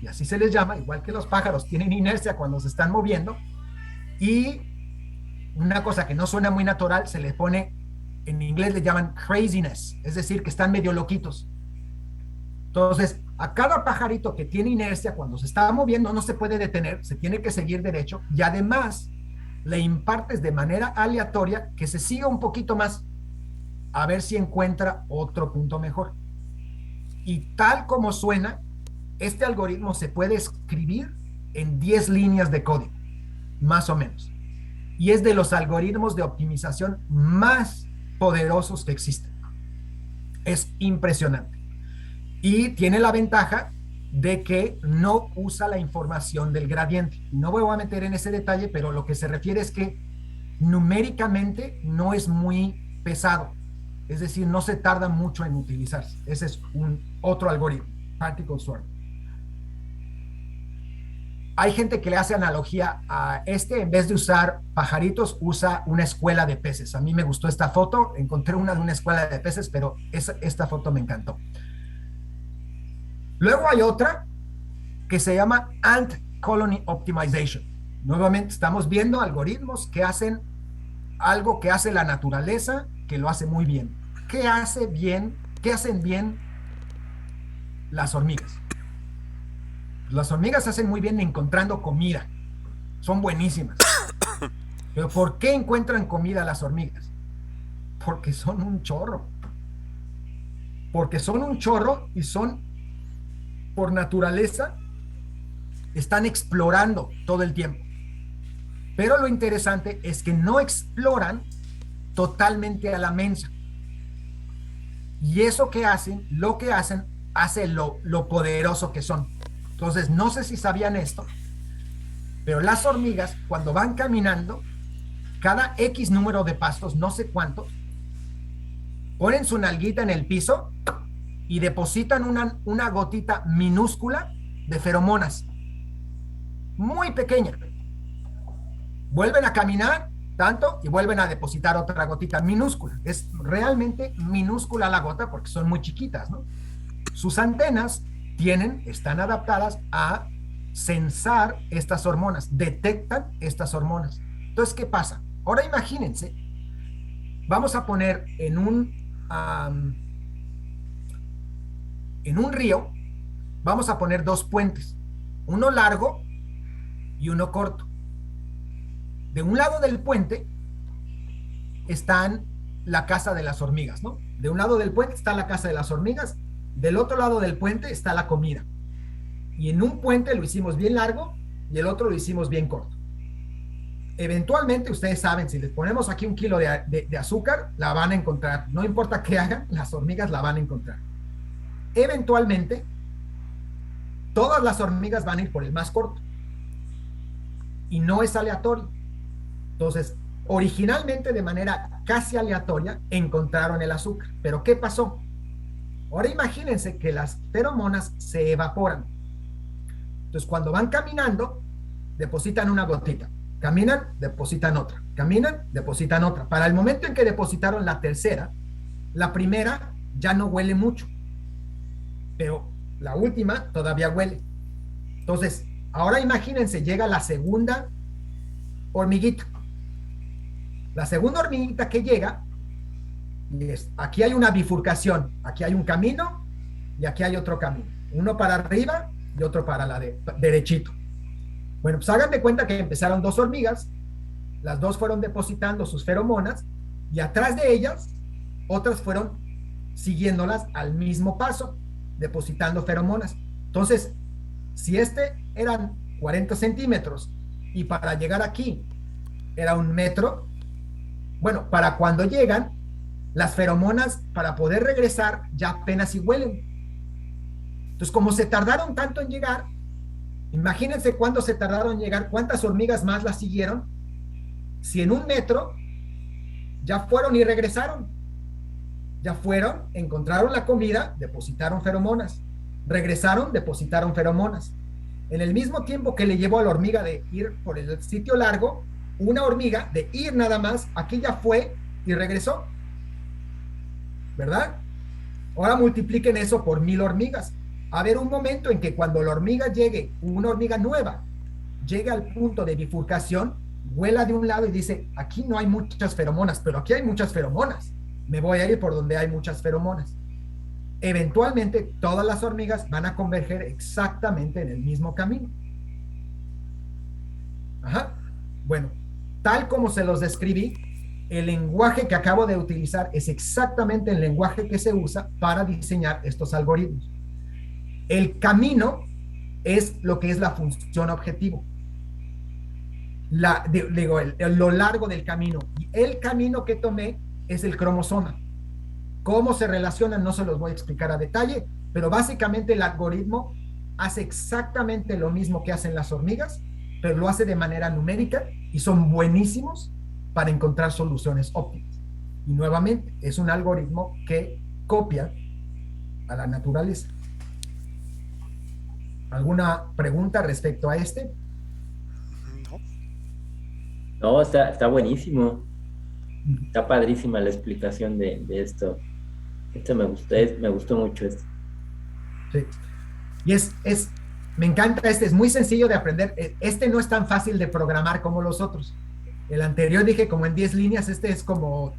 y así se les llama, igual que los pájaros tienen inercia cuando se están moviendo, y una cosa que no suena muy natural, se les pone, en inglés le llaman craziness, es decir, que están medio loquitos. Entonces, a cada pajarito que tiene inercia, cuando se está moviendo, no se puede detener, se tiene que seguir derecho, y además le impartes de manera aleatoria que se siga un poquito más, a ver si encuentra otro punto mejor. Y tal como suena, este algoritmo se puede escribir en 10 líneas de código, más o menos. Y es de los algoritmos de optimización más poderosos que existen. Es impresionante. Y tiene la ventaja de que no usa la información del gradiente. No voy a meter en ese detalle, pero lo que se refiere es que numéricamente no es muy pesado. Es decir, no se tarda mucho en utilizarse. Ese es otro algoritmo, Particle Sort. Hay gente que le hace analogía a en vez de usar pajaritos, usa una escuela de peces. A mí me gustó esta foto, encontré una de una escuela de peces, pero esta foto me encantó. Luego hay otra que se llama Ant Colony Optimization. Nuevamente estamos viendo algoritmos que hacen algo que hace la naturaleza, que lo hace muy bien. ¿Qué hacen bien las hormigas? Las hormigas hacen muy bien encontrando comida. Son buenísimas. Pero ¿por qué encuentran comida las hormigas? Porque son un chorro. Porque son un chorro y son, por naturaleza, están explorando todo el tiempo. Pero lo interesante es que no exploran totalmente a la mensa. Y eso que hacen, hace lo poderoso que son. Entonces, no sé si sabían esto, pero las hormigas, cuando van caminando, cada X número de pasos, no sé cuántos, ponen su nalguita en el piso y depositan una gotita minúscula de feromonas, muy pequeña. Vuelven a caminar tanto y vuelven a depositar otra gotita minúscula. Es realmente minúscula la gota porque son muy chiquitas, ¿no? Sus antenas están adaptadas a sensar estas hormonas, detectan estas hormonas. Entonces, ¿qué pasa? Ahora imagínense, vamos a poner en un río, vamos a poner dos puentes, uno largo y uno corto. De un lado del puente están la casa de las hormigas, ¿no? De un lado del puente está la casa de las hormigas, del otro lado del puente está la comida. Y en un puente lo hicimos bien largo y el otro lo hicimos bien corto. Eventualmente, ustedes saben, si les ponemos aquí 1 kilo de azúcar, la van a encontrar. No importa qué hagan, las hormigas la van a encontrar. Eventualmente, todas las hormigas van a ir por el más corto. Y no es aleatorio. Entonces, originalmente, de manera casi aleatoria, encontraron el azúcar. Pero ¿qué pasó? Ahora imagínense que las feromonas se evaporan. Entonces, cuando van caminando, depositan una gotita. Caminan, depositan otra. Caminan, depositan otra. Para el momento en que depositaron la tercera, la primera ya no huele mucho. Pero la última todavía huele. Entonces, ahora imagínense, llega la segunda hormiguita. La segunda hormiguita que llega, aquí hay una bifurcación, aquí hay un camino y aquí hay otro camino. Uno para arriba y otro para la derechito. Bueno, pues hagan de cuenta que empezaron dos hormigas, las dos fueron depositando sus feromonas y atrás de ellas otras fueron siguiéndolas al mismo paso, depositando feromonas. Entonces, si eran 40 centímetros y para llegar aquí era 1 metro, bueno, para cuando llegan, las feromonas para poder regresar ya apenas si huelen. Entonces, como se tardaron tanto en llegar, imagínense cuándo se tardaron en llegar, cuántas hormigas más las siguieron, si en 1 metro ya fueron y regresaron. Ya fueron, encontraron la comida, depositaron feromonas. Regresaron, depositaron feromonas. En el mismo tiempo que le llevó a la hormiga de ir por el sitio largo, una hormiga de ir nada más, aquí ya fue y regresó. ¿Verdad? Ahora multipliquen eso por 1000 hormigas. A ver, un momento en que cuando la hormiga llegue, una hormiga nueva, llegue al punto de bifurcación, vuela de un lado y dice, aquí no hay muchas feromonas, pero aquí hay muchas feromonas. Me voy a ir por donde hay muchas feromonas. Eventualmente, todas las hormigas van a converger exactamente en el mismo camino. Ajá. Bueno, tal como se los describí, el lenguaje que acabo de utilizar es exactamente el lenguaje que se usa para diseñar estos algoritmos. El camino es lo que es la función objetivo. Lo largo del camino. Y el camino que tomé es el cromosoma. ¿Cómo se relacionan? No se los voy a explicar a detalle, pero básicamente el algoritmo hace exactamente lo mismo que hacen las hormigas, pero lo hace de manera numérica y son buenísimos para encontrar soluciones óptimas. Y nuevamente, es un algoritmo que copia a la naturaleza. ¿Alguna pregunta respecto a este? No. No, está buenísimo. Está padrísima la explicación de esto. Esto me gustó mucho esto. Sí. Y me encanta es muy sencillo de aprender. Este no es tan fácil de programar como los otros. El anterior dije como en 10 líneas, este es como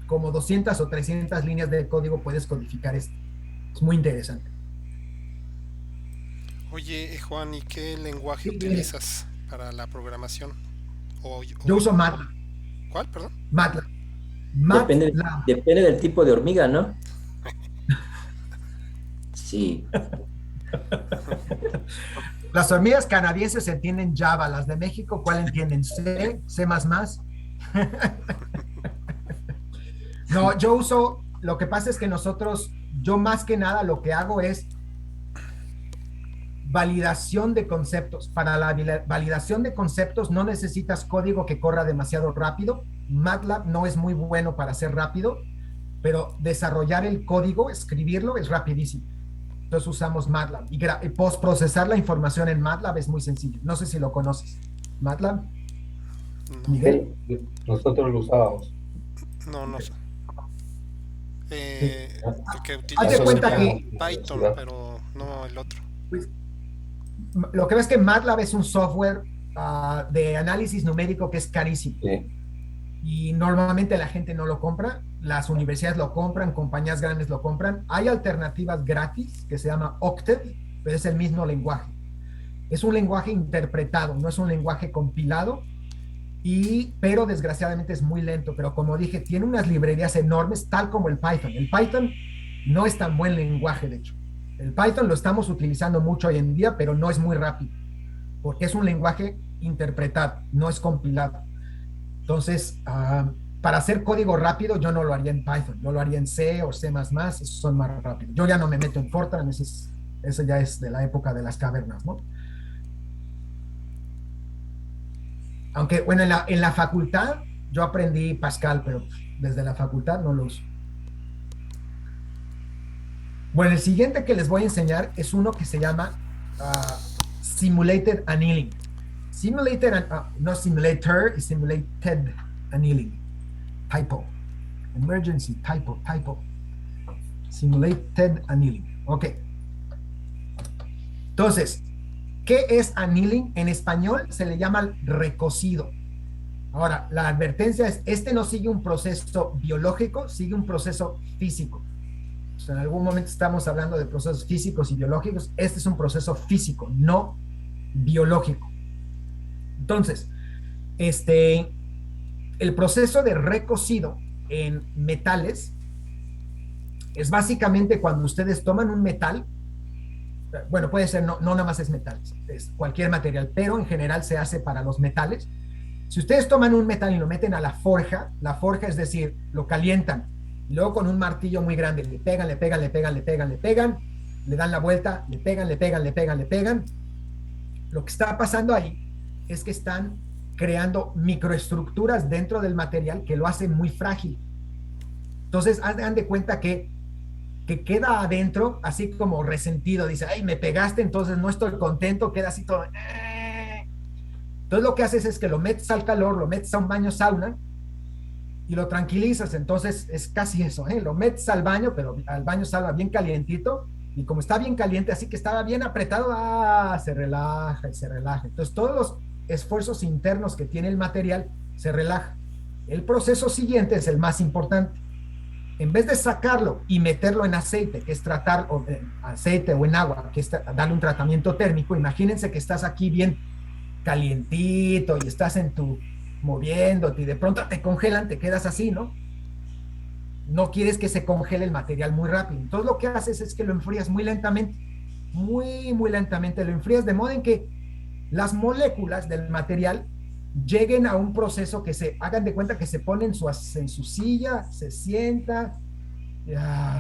200 o 300 líneas de código puedes codificar esto. Es muy interesante. Oye, Juan, ¿y qué lenguaje utilizas para la programación? Yo uso MATLAB. ¿Cuál, perdón? MATLAB. Depende del tipo de hormiga, ¿no? Sí. Las hormigas canadienses entienden Java, las de México, ¿cuál entienden? C, C++. No, yo uso, lo que pasa es que yo más que nada lo que hago es validación de conceptos. Para la validación de conceptos no necesitas código que corra demasiado rápido. MATLAB no es muy bueno para ser rápido, pero desarrollar el código, escribirlo, es rapidísimo. Entonces usamos MATLAB. Y postprocesar la información en MATLAB es muy sencillo. No sé si lo conoces. ¿MATLAB? No. Miguel. Nosotros lo usábamos. No sé. El que Haz de utilizo cuenta sería que Python, pero no el otro. pues, lo que ves que MATLAB es un software de análisis numérico que es carísimo. Sí. Y normalmente la gente no lo compra, las universidades lo compran, compañías grandes lo compran. Hay alternativas gratis que se llama Octave, pero es el mismo lenguaje. Es un lenguaje interpretado, no es un lenguaje compilado, pero desgraciadamente es muy lento. Pero como dije, tiene unas librerías enormes, tal como el Python. El Python no es tan buen lenguaje, de hecho. El Python lo estamos utilizando mucho hoy en día, pero no es muy rápido, porque es un lenguaje interpretado, no es compilado. Entonces, para hacer código rápido, yo no lo haría en Python, yo lo haría en C o C++, esos son más rápidos. Yo ya no me meto en Fortran, eso ya es de la época de las cavernas, ¿no? Aunque, bueno, en la facultad yo aprendí Pascal, pero desde la facultad no lo uso. Bueno, el siguiente que les voy a enseñar es uno que se llama Simulated Annealing. No simulator, y simulated annealing. Typo. Emergency, typo. Simulated annealing. Ok. Entonces, ¿Qué es annealing? En español se le llama recocido. Ahora, la advertencia es, este no sigue un proceso biológico, sigue un proceso físico. O sea, en algún momento estamos hablando de procesos físicos y biológicos. Este es un proceso físico, no biológico. Entonces, el proceso de recocido en metales es básicamente cuando ustedes toman un metal, bueno, puede ser, no nada más es metal, es cualquier material, pero en general se hace para los metales. Si ustedes toman un metal y lo meten a la forja es decir, lo calientan, y luego con un martillo muy grande le pegan, le dan la vuelta, le pegan. Lo que está pasando ahí es que están creando microestructuras dentro del material que lo hacen muy frágil. Entonces, hagan de cuenta que queda adentro, así como resentido, dice, ay, me pegaste, entonces no estoy contento, queda así todo. Entonces lo que haces es que lo metes al calor, lo metes a un baño sauna y lo tranquilizas. Entonces es casi eso, lo metes al baño, pero al baño sauna bien calientito, y como está bien caliente, así que estaba bien apretado, se relaja y se relaja. Entonces todos los esfuerzos internos que tiene el material se relaja. El proceso siguiente es el más importante. En vez de sacarlo y meterlo en aceite, que es tratar, o aceite o en agua, que es darle un tratamiento térmico, imagínense que estás aquí bien calientito y estás moviéndote y de pronto te congelan, te quedas así, ¿no? No quieres que se congele el material muy rápido. Entonces lo que haces es que lo enfrías muy lentamente, muy lentamente lo enfrías, de modo en que las moléculas del material lleguen a un proceso que hagan de cuenta que se pone en su silla, se sienta,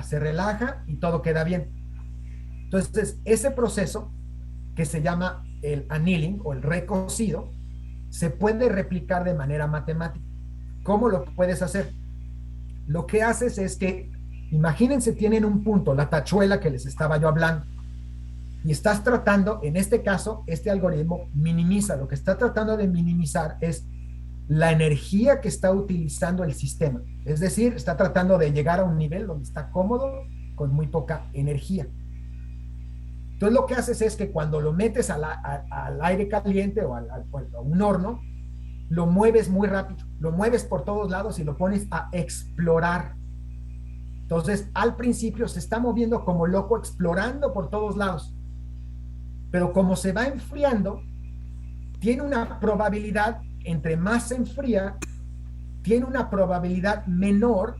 se relaja y todo queda bien. Entonces, ese proceso que se llama el annealing o el recocido se puede replicar de manera matemática. ¿Cómo lo puedes hacer? Lo que haces es que, imagínense, tienen un punto, la tachuela que les estaba yo hablando, y estás tratando, en este caso, este algoritmo minimiza, lo que está tratando de minimizar es la energía que está utilizando el sistema. Es decir, está tratando de llegar a un nivel donde está cómodo con muy poca energía. Entonces lo que haces es que cuando lo metes al aire caliente o a un horno, lo mueves muy rápido, lo mueves por todos lados y lo pones a explorar. Entonces, al principio se está moviendo como loco, explorando por todos lados. Pero como se va enfriando, tiene una probabilidad, entre más se enfría, tiene una probabilidad menor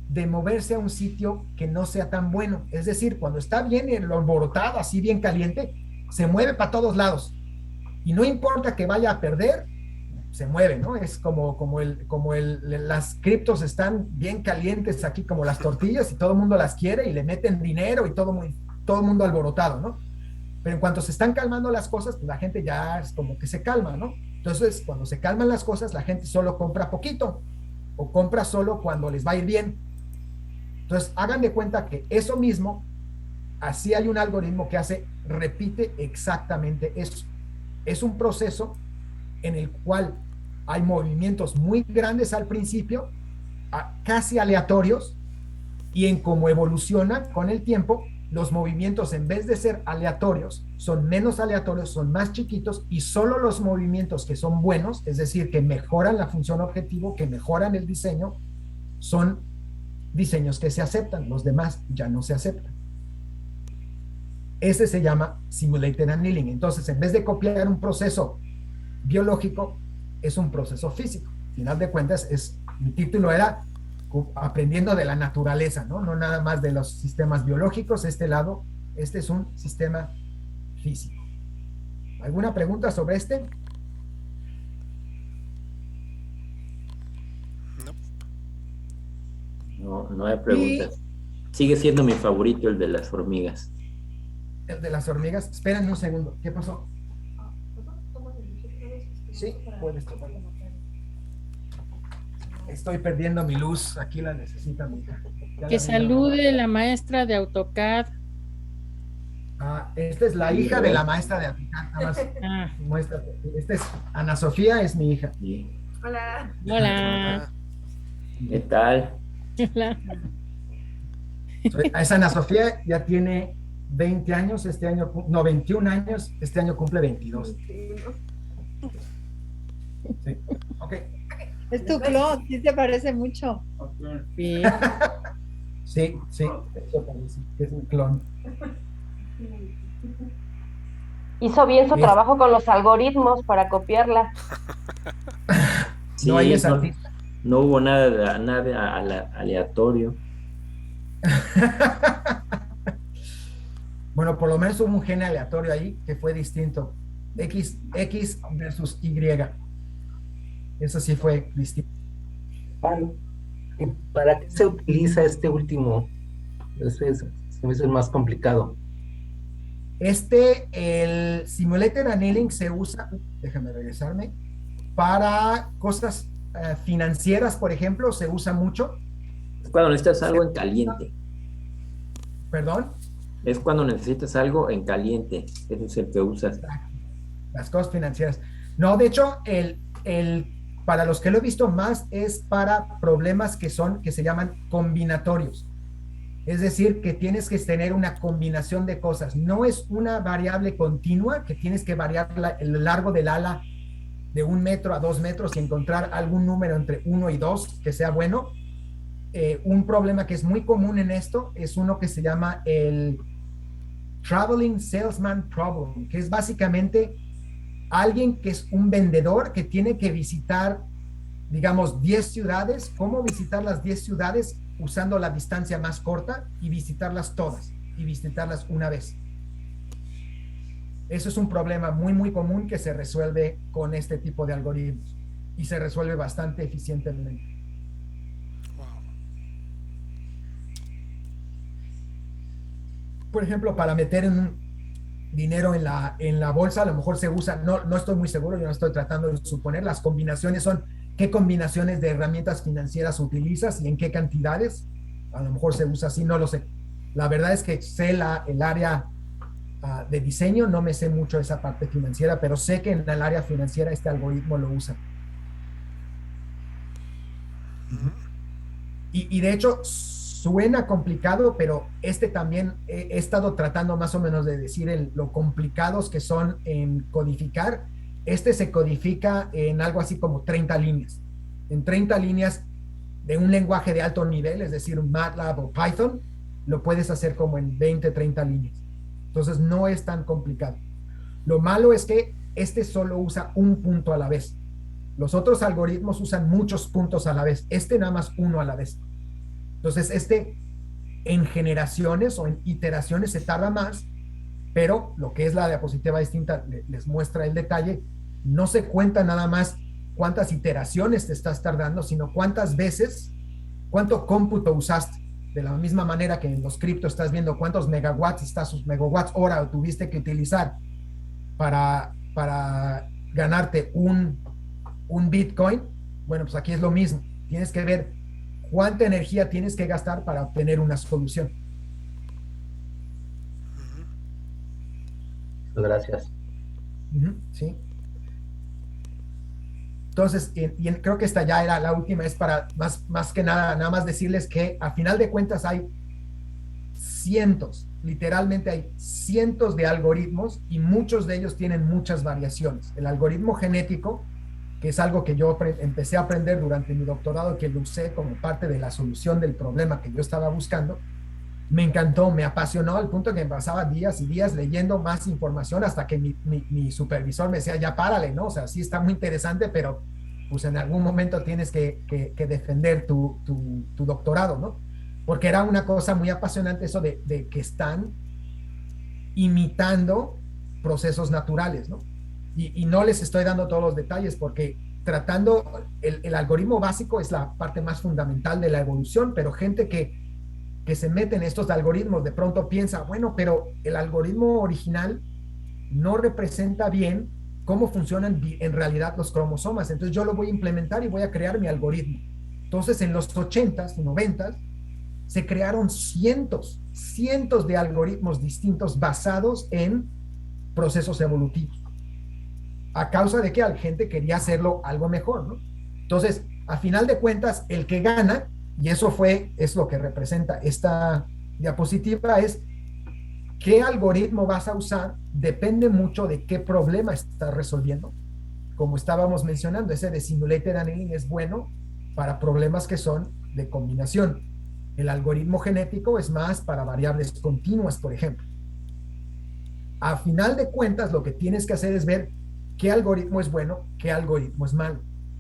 de moverse a un sitio que no sea tan bueno. Es decir, cuando está bien alborotado, así bien caliente, se mueve para todos lados. Y no importa que vaya a perder, se mueve, ¿no? Es como las criptos están bien calientes aquí como las tortillas y todo el mundo las quiere y le meten dinero y todo el mundo alborotado, ¿no? Pero en cuanto se están calmando las cosas, pues la gente ya es como que se calma, ¿no? Entonces, cuando se calman las cosas, la gente solo compra poquito o compra solo cuando les va a ir bien. Entonces, hagan de cuenta que eso mismo, así hay un algoritmo que repite exactamente eso. Es un proceso en el cual hay movimientos muy grandes al principio, casi aleatorios, y en cómo evoluciona con el tiempo, los movimientos, en vez de ser aleatorios, son menos aleatorios, son más chiquitos, y solo los movimientos que son buenos, es decir, que mejoran la función objetivo, que mejoran el diseño, son diseños que se aceptan, los demás ya no se aceptan. Ese se llama simulated annealing. Entonces, en vez de copiar un proceso biológico, es un proceso físico. Al final de cuentas, mi título era aprendiendo de la naturaleza, ¿no? No nada más de los sistemas biológicos. Este es un sistema físico. ¿Alguna pregunta sobre este? No hay preguntas. Sigue siendo mi favorito el de las hormigas. El de las hormigas. Espérenme un segundo. ¿Qué pasó? Sí, puedes tomarlo. Estoy perdiendo mi luz. Aquí la necesita mi hija. Que salude la maestra de AutoCAD. Esta es la hija de la maestra de AutoCAD. Esta es Ana Sofía, es mi hija. Sí. Hola. Hola. ¿Qué tal? Hola. Esa Ana Sofía ya tiene 20 años, este año, no, 21 años, este año cumple 22. Sí, ok. Es tu clon, sí se parece mucho. Sí. Sí, sí, eso parece que es un clon. Hizo bien su Es- trabajo con los algoritmos para copiarla. Sí, No, ella es no, artista. no hubo nada aleatorio. Bueno, por lo menos hubo un gen aleatorio ahí que fue distinto. X versus Y. Eso sí fue distinto. Vale. ¿Y para qué se utiliza este último? Se me hizo el más complicado. El Simulated Annealing se usa, déjame regresarme, para cosas financieras, por ejemplo, se usa mucho. Es cuando necesitas algo en caliente. Perdón, Es cuando necesitas algo en caliente. Ese es el que usas. las cosas financieras. No, de hecho, para los que lo he visto más es para problemas que se llaman combinatorios. Es decir, que tienes que tener una combinación de cosas. No es una variable continua que tienes que variar el largo del ala de 1 metro a 2 metros y encontrar algún número entre 1 y 2 que sea bueno. Un problema que es muy común en esto es uno que se llama el Traveling Salesman Problem, que es básicamente alguien que es un vendedor que tiene que visitar, digamos, 10 ciudades. ¿Cómo visitar las 10 ciudades usando la distancia más corta y visitarlas todas y visitarlas una vez? Eso es un problema muy, muy común que se resuelve con este tipo de algoritmos y se resuelve bastante eficientemente. Wow. Por ejemplo, para meter dinero en la bolsa, a lo mejor se usa, no estoy muy seguro, yo no estoy tratando de suponer, las combinaciones son qué combinaciones de herramientas financieras utilizas y en qué cantidades. A lo mejor se usa así, no lo sé. La verdad es que sé el área de diseño, no me sé mucho esa parte financiera, pero sé que en el área financiera este algoritmo lo usa. Y de hecho suena complicado, pero también he estado tratando más o menos de decir lo complicados que son en codificar. Se codifica en algo así como 30 líneas. En 30 líneas de un lenguaje de alto nivel, es decir, un MATLAB o Python, lo puedes hacer como en 20, 30 líneas. Entonces no es tan complicado. Lo malo es que solo usa un punto a la vez. Los otros algoritmos usan muchos puntos a la vez. Nada más uno a la vez. Entonces, en generaciones o en iteraciones se tarda más, pero lo que es la diapositiva distinta les muestra el detalle. No se cuenta nada más cuántas iteraciones te estás tardando, sino cuántas veces, cuánto cómputo usaste. De la misma manera que en los criptos estás viendo cuántos megawatts hora tuviste que utilizar para ganarte un Bitcoin. Bueno, pues aquí es lo mismo. Tienes que ver cuánta energía tienes que gastar para obtener una solución. Gracias. Sí. Entonces, creo que esta ya era la última, es para más que nada más decirles que a final de cuentas hay literalmente hay cientos de algoritmos y muchos de ellos tienen muchas variaciones. El algoritmo genético, que es algo que yo empecé a aprender durante mi doctorado, que lo usé como parte de la solución del problema que yo estaba buscando, me encantó, me apasionó al punto que me pasaba días y días leyendo más información hasta que mi supervisor me decía, ya párale, ¿no? O sea, sí está muy interesante, pero pues en algún momento tienes que defender tu doctorado, ¿no? Porque era una cosa muy apasionante eso de que están imitando procesos naturales, ¿no? Y no les estoy dando todos los detalles porque el algoritmo básico es la parte más fundamental de la evolución, pero gente que se mete en estos algoritmos de pronto piensa, bueno, pero el algoritmo original no representa bien cómo funcionan en realidad los cromosomas, entonces yo lo voy a implementar y voy a crear mi algoritmo. Entonces en los 80s y 90s se crearon cientos de algoritmos distintos basados en procesos evolutivos, a causa de que la gente quería hacerlo algo mejor, ¿no? Entonces, a final de cuentas, el que gana, y es lo que representa esta diapositiva, es qué algoritmo vas a usar depende mucho de qué problema estás resolviendo. Como estábamos mencionando, ese de simulated annealing es bueno para problemas que son de combinación. El algoritmo genético es más para variables continuas, por ejemplo. A final de cuentas, lo que tienes que hacer es ver qué algoritmo es bueno, qué algoritmo es malo.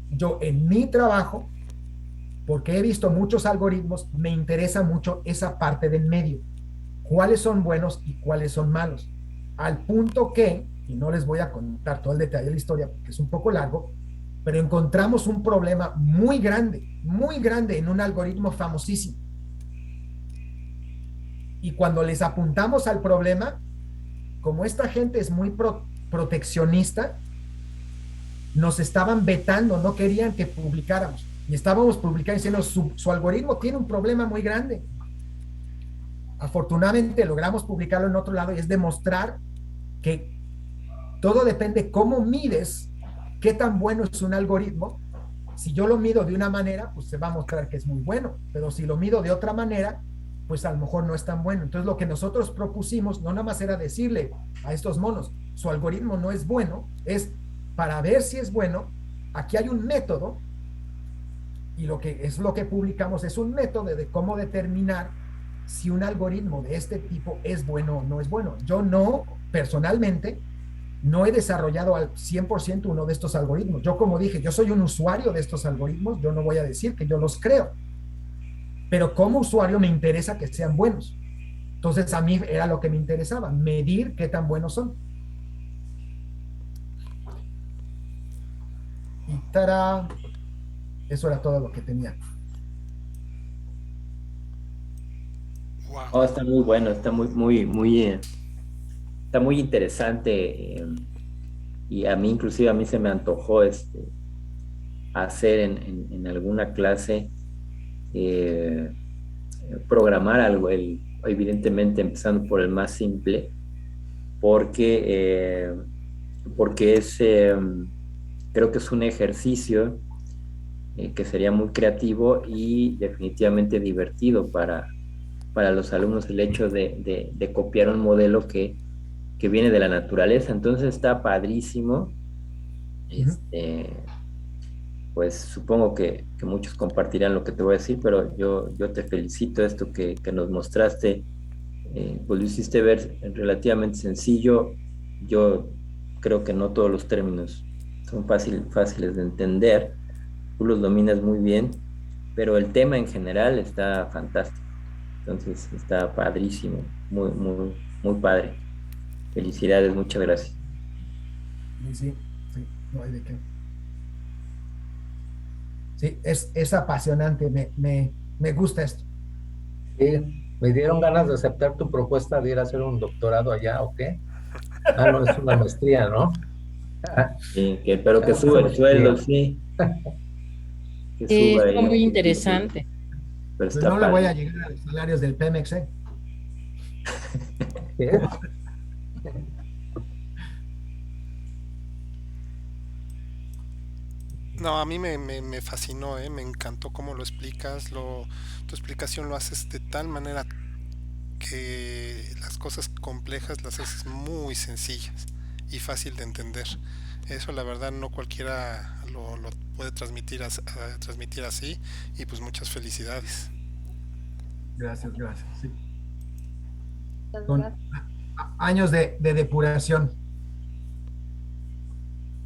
Yo en mi trabajo, porque he visto muchos algoritmos, me interesa mucho esa parte del medio. Cuáles son buenos y cuáles son malos. Al punto que, y no les voy a contar todo el detalle de la historia porque es un poco largo, pero encontramos un problema muy grande en un algoritmo famosísimo. Y cuando les apuntamos al problema, como esta gente es muy proteccionista, nos estaban vetando, no querían que publicáramos. Y estábamos publicando diciendo, su algoritmo tiene un problema muy grande. Afortunadamente logramos publicarlo en otro lado y es demostrar que todo depende cómo mides qué tan bueno es un algoritmo. Si yo lo mido de una manera, pues se va a mostrar que es muy bueno, pero si lo mido de otra manera, pues a lo mejor no es tan bueno. Entonces lo que nosotros propusimos no nada más era decirle a estos monos, su algoritmo no es bueno, es para ver si es bueno, aquí hay un método, y lo que publicamos es un método de cómo determinar si un algoritmo de este tipo es bueno o no es bueno. Yo no, personalmente, no he desarrollado al 100% uno de estos algoritmos. Yo, como dije, yo soy un usuario de estos algoritmos, yo no voy a decir que yo los creo, pero como usuario me interesa que sean buenos. Entonces a mí era lo que me interesaba, medir qué tan buenos son. Y ¡tarán! Eso era todo lo que tenía. Wow. Oh, está muy bueno, está está muy interesante, y a mí inclusive a mí se me antojó hacer en alguna clase, programar algo, evidentemente empezando por el más simple, porque creo que es un ejercicio que sería muy creativo y definitivamente divertido para los alumnos, el hecho de copiar un modelo que viene de la naturaleza. Entonces está padrísimo. Pues supongo que muchos compartirán lo que te voy a decir, pero yo te felicito. Esto que nos mostraste, pues lo hiciste ver relativamente sencillo. Yo creo que no todos los términos son fáciles de entender, tú los dominas muy bien, pero el tema en general está fantástico. Entonces está padrísimo, muy padre. Felicidades, muchas gracias. Sí, no hay de qué. Sí, es apasionante, me gusta esto. Sí, me dieron ganas de aceptar tu propuesta de ir a hacer un doctorado allá, ¿o qué? Ah, no, es una maestría, ¿no? Sí, pero que suba el sueldo, sí. Que suba Está ahí. muy interesante. Pero Pues está no le voy a padre. llegar a los salarios del Pemex, ¿eh? ¿Qué? No, a mí me fascinó, me encantó cómo lo explicas, tu explicación lo haces de tal manera que las cosas complejas las haces muy sencillas y fácil de entender. Eso la verdad no cualquiera lo puede transmitir así, y pues muchas felicidades. Gracias, sí. Muchas Con gracias. años de depuración.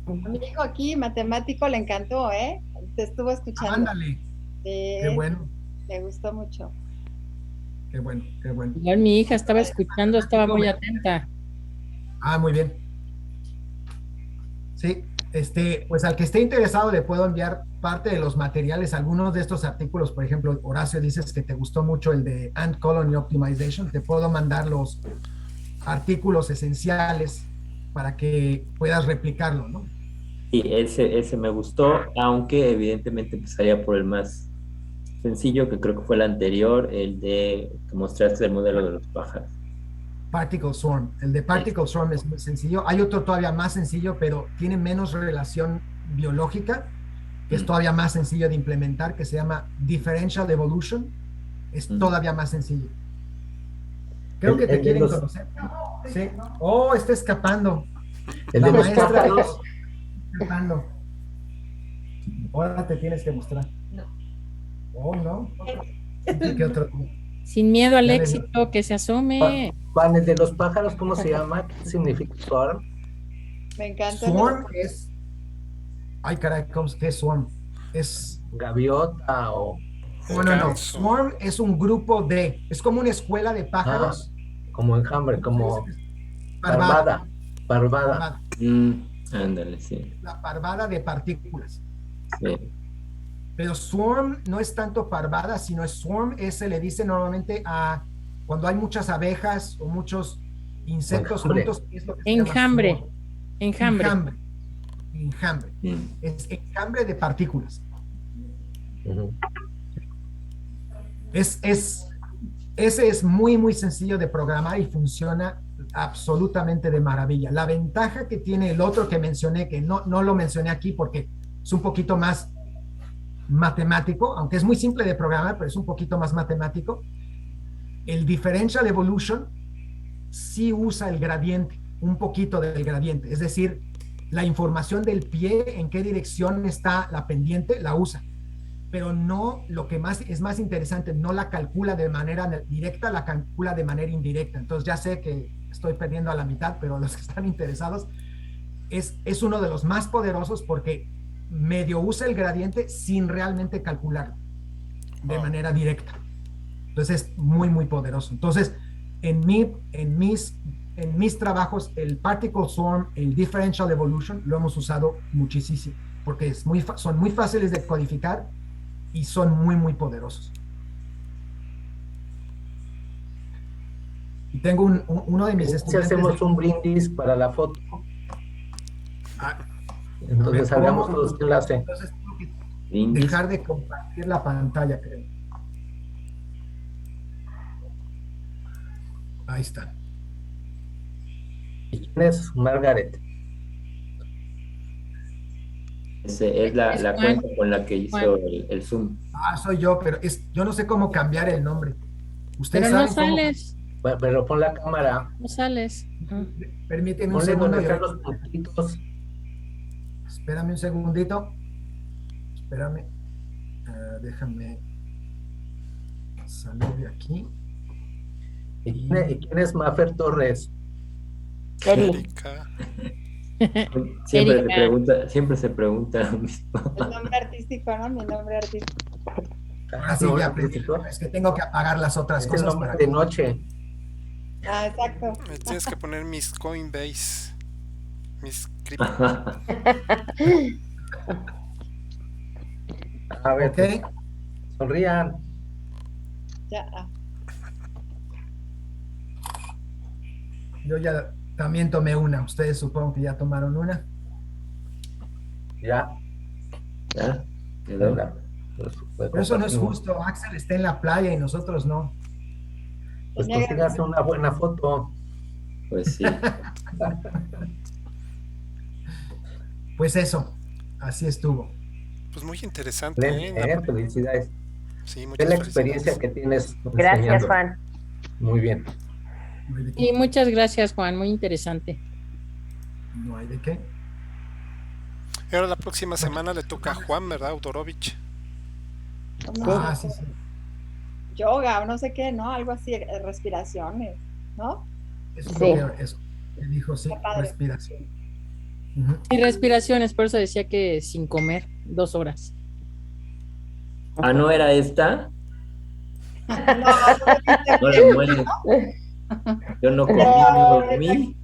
Amigo aquí, matemático, le encantó, ¿eh? Te estuvo escuchando. Ándale, qué bueno, Le gustó mucho. qué bueno, qué bueno. Igual mi hija estaba escuchando, estaba muy atenta. Ah, muy bien. Sí, pues al que esté interesado le puedo enviar parte de los materiales, algunos de estos artículos. Por ejemplo, Horacio, dices que te gustó mucho el de Ant Colony Optimization. Te puedo mandar los artículos esenciales para que puedas replicarlo, ¿no? Sí, ese me gustó, aunque evidentemente empezaría por el más sencillo, que creo que fue el anterior, el de que mostraste el modelo de los pájaros. Particle Swarm. El de Particle Swarm es muy sencillo. Hay otro todavía más sencillo, pero tiene menos relación biológica, que es todavía más sencillo de implementar, que se llama Differential Evolution. Es todavía más sencillo. Creo que te El de quieren los- conocer. Sí. Oh, está escapando. El La de los maestra pájaros. está escapando. Ahora te tienes que mostrar. Oh, no. Sí, ¿qué otro? Sin miedo al Ya le éxito, que se asome. Juan, el de los pájaros, ¿cómo se llama? ¿Qué significa swarm? Me encanta. Swarm es. Ay, caray, ¿qué es Swarm? Es. ¿Gaviota o No. Ganso. Swarm es un grupo de. Es como una escuela de pájaros. como enjambre, como Parvada. parvada? Parvada. Ándale, sí. La parvada de partículas. Sí. Pero swarm no es tanto parvada, sino swarm se le dice normalmente a cuando hay muchas abejas o muchos insectos Enjambre. juntos. Es lo que se llama Enjambre. swarm. Enjambre. Enjambre. Mm. Es enjambre de partículas. Ujú. Ese es muy, muy sencillo de programar y funciona absolutamente de maravilla. La ventaja que tiene el otro que mencioné, que no lo mencioné aquí porque es un poquito más matemático, aunque es muy simple de programar, pero es un poquito más matemático. El differential evolution sí usa el gradiente, un poquito del gradiente, es decir, la información del pie, en qué dirección está la pendiente, la usa, pero no, lo que más es más interesante, no la calcula de manera directa, la calcula de manera indirecta. Entonces ya sé que estoy perdiendo a la mitad, pero los que están interesados, es uno de los más poderosos porque medio usa el gradiente sin realmente calcularlo de manera directa. Entonces es muy, muy poderoso. Entonces, en mis trabajos, el Particle Swarm, el Differential Evolution, lo hemos usado muchísimo, porque son muy fáciles de codificar y son muy, muy poderosos. Y tengo uno de mis Si estudiantes... hacemos un brindis para la foto, entonces ¿cómo? hagamos todo este enlace. Entonces tengo que Brindis. dejar de compartir la pantalla, creo. Ahí está. ¿Y quién es Margaret? Es la Es Juan. cuenta con la que hizo Juan. el Zoom. Soy yo, pero yo no sé cómo cambiar el nombre. ¿Ustedes Pero no saben cómo? sales, Pero pon la cámara, no sales. Permíteme un ponle segundo. donde están los puntitos. Espérame un segundito. Espérame. Déjame salir de aquí. ¿Y quién es Mafer Torres? Eri. Erika. Siempre se pregunta lo mismo. El nombre artístico, ¿no? Mi nombre artístico. Ahora sí, ya aprendí. Es que tengo que apagar las otras Es el cosas nombre para de noche. Ah, exacto. Me tienes que poner mis Coinbase. Mis cripto. A ver, Ok. sonrían. Ya. Yo ya también tomé una. Ustedes supongo que ya tomaron una. Ya. ¿Ya? ¿Quedó? Venga. Pero eso no es justo. Axel está en la playa y nosotros no. Pues consígase una buena foto. Pues sí. Pues eso. Así estuvo. Pues muy interesante, ¿eh? Felicidades. Sí, Es muchas la experiencia que felicidades. tienes. Gracias, enseñando. Juan. Muy bien. No hay de Y qué. muchas gracias, Juan, muy interesante. No hay de qué. Y ahora la próxima semana le toca a Juan, ¿verdad? Udorovich. Ah, sí, sí. Yoga o no sé qué, ¿no? Algo así, respiraciones, ¿no? Eso es Sí. lo que dijo, sí. Qué padre. Respiración. Ujú. Y respiraciones, por eso decía que sin comer 2 horas. Ah, ¿no era esta? No, No le mueres. Yo no comí, no dormí.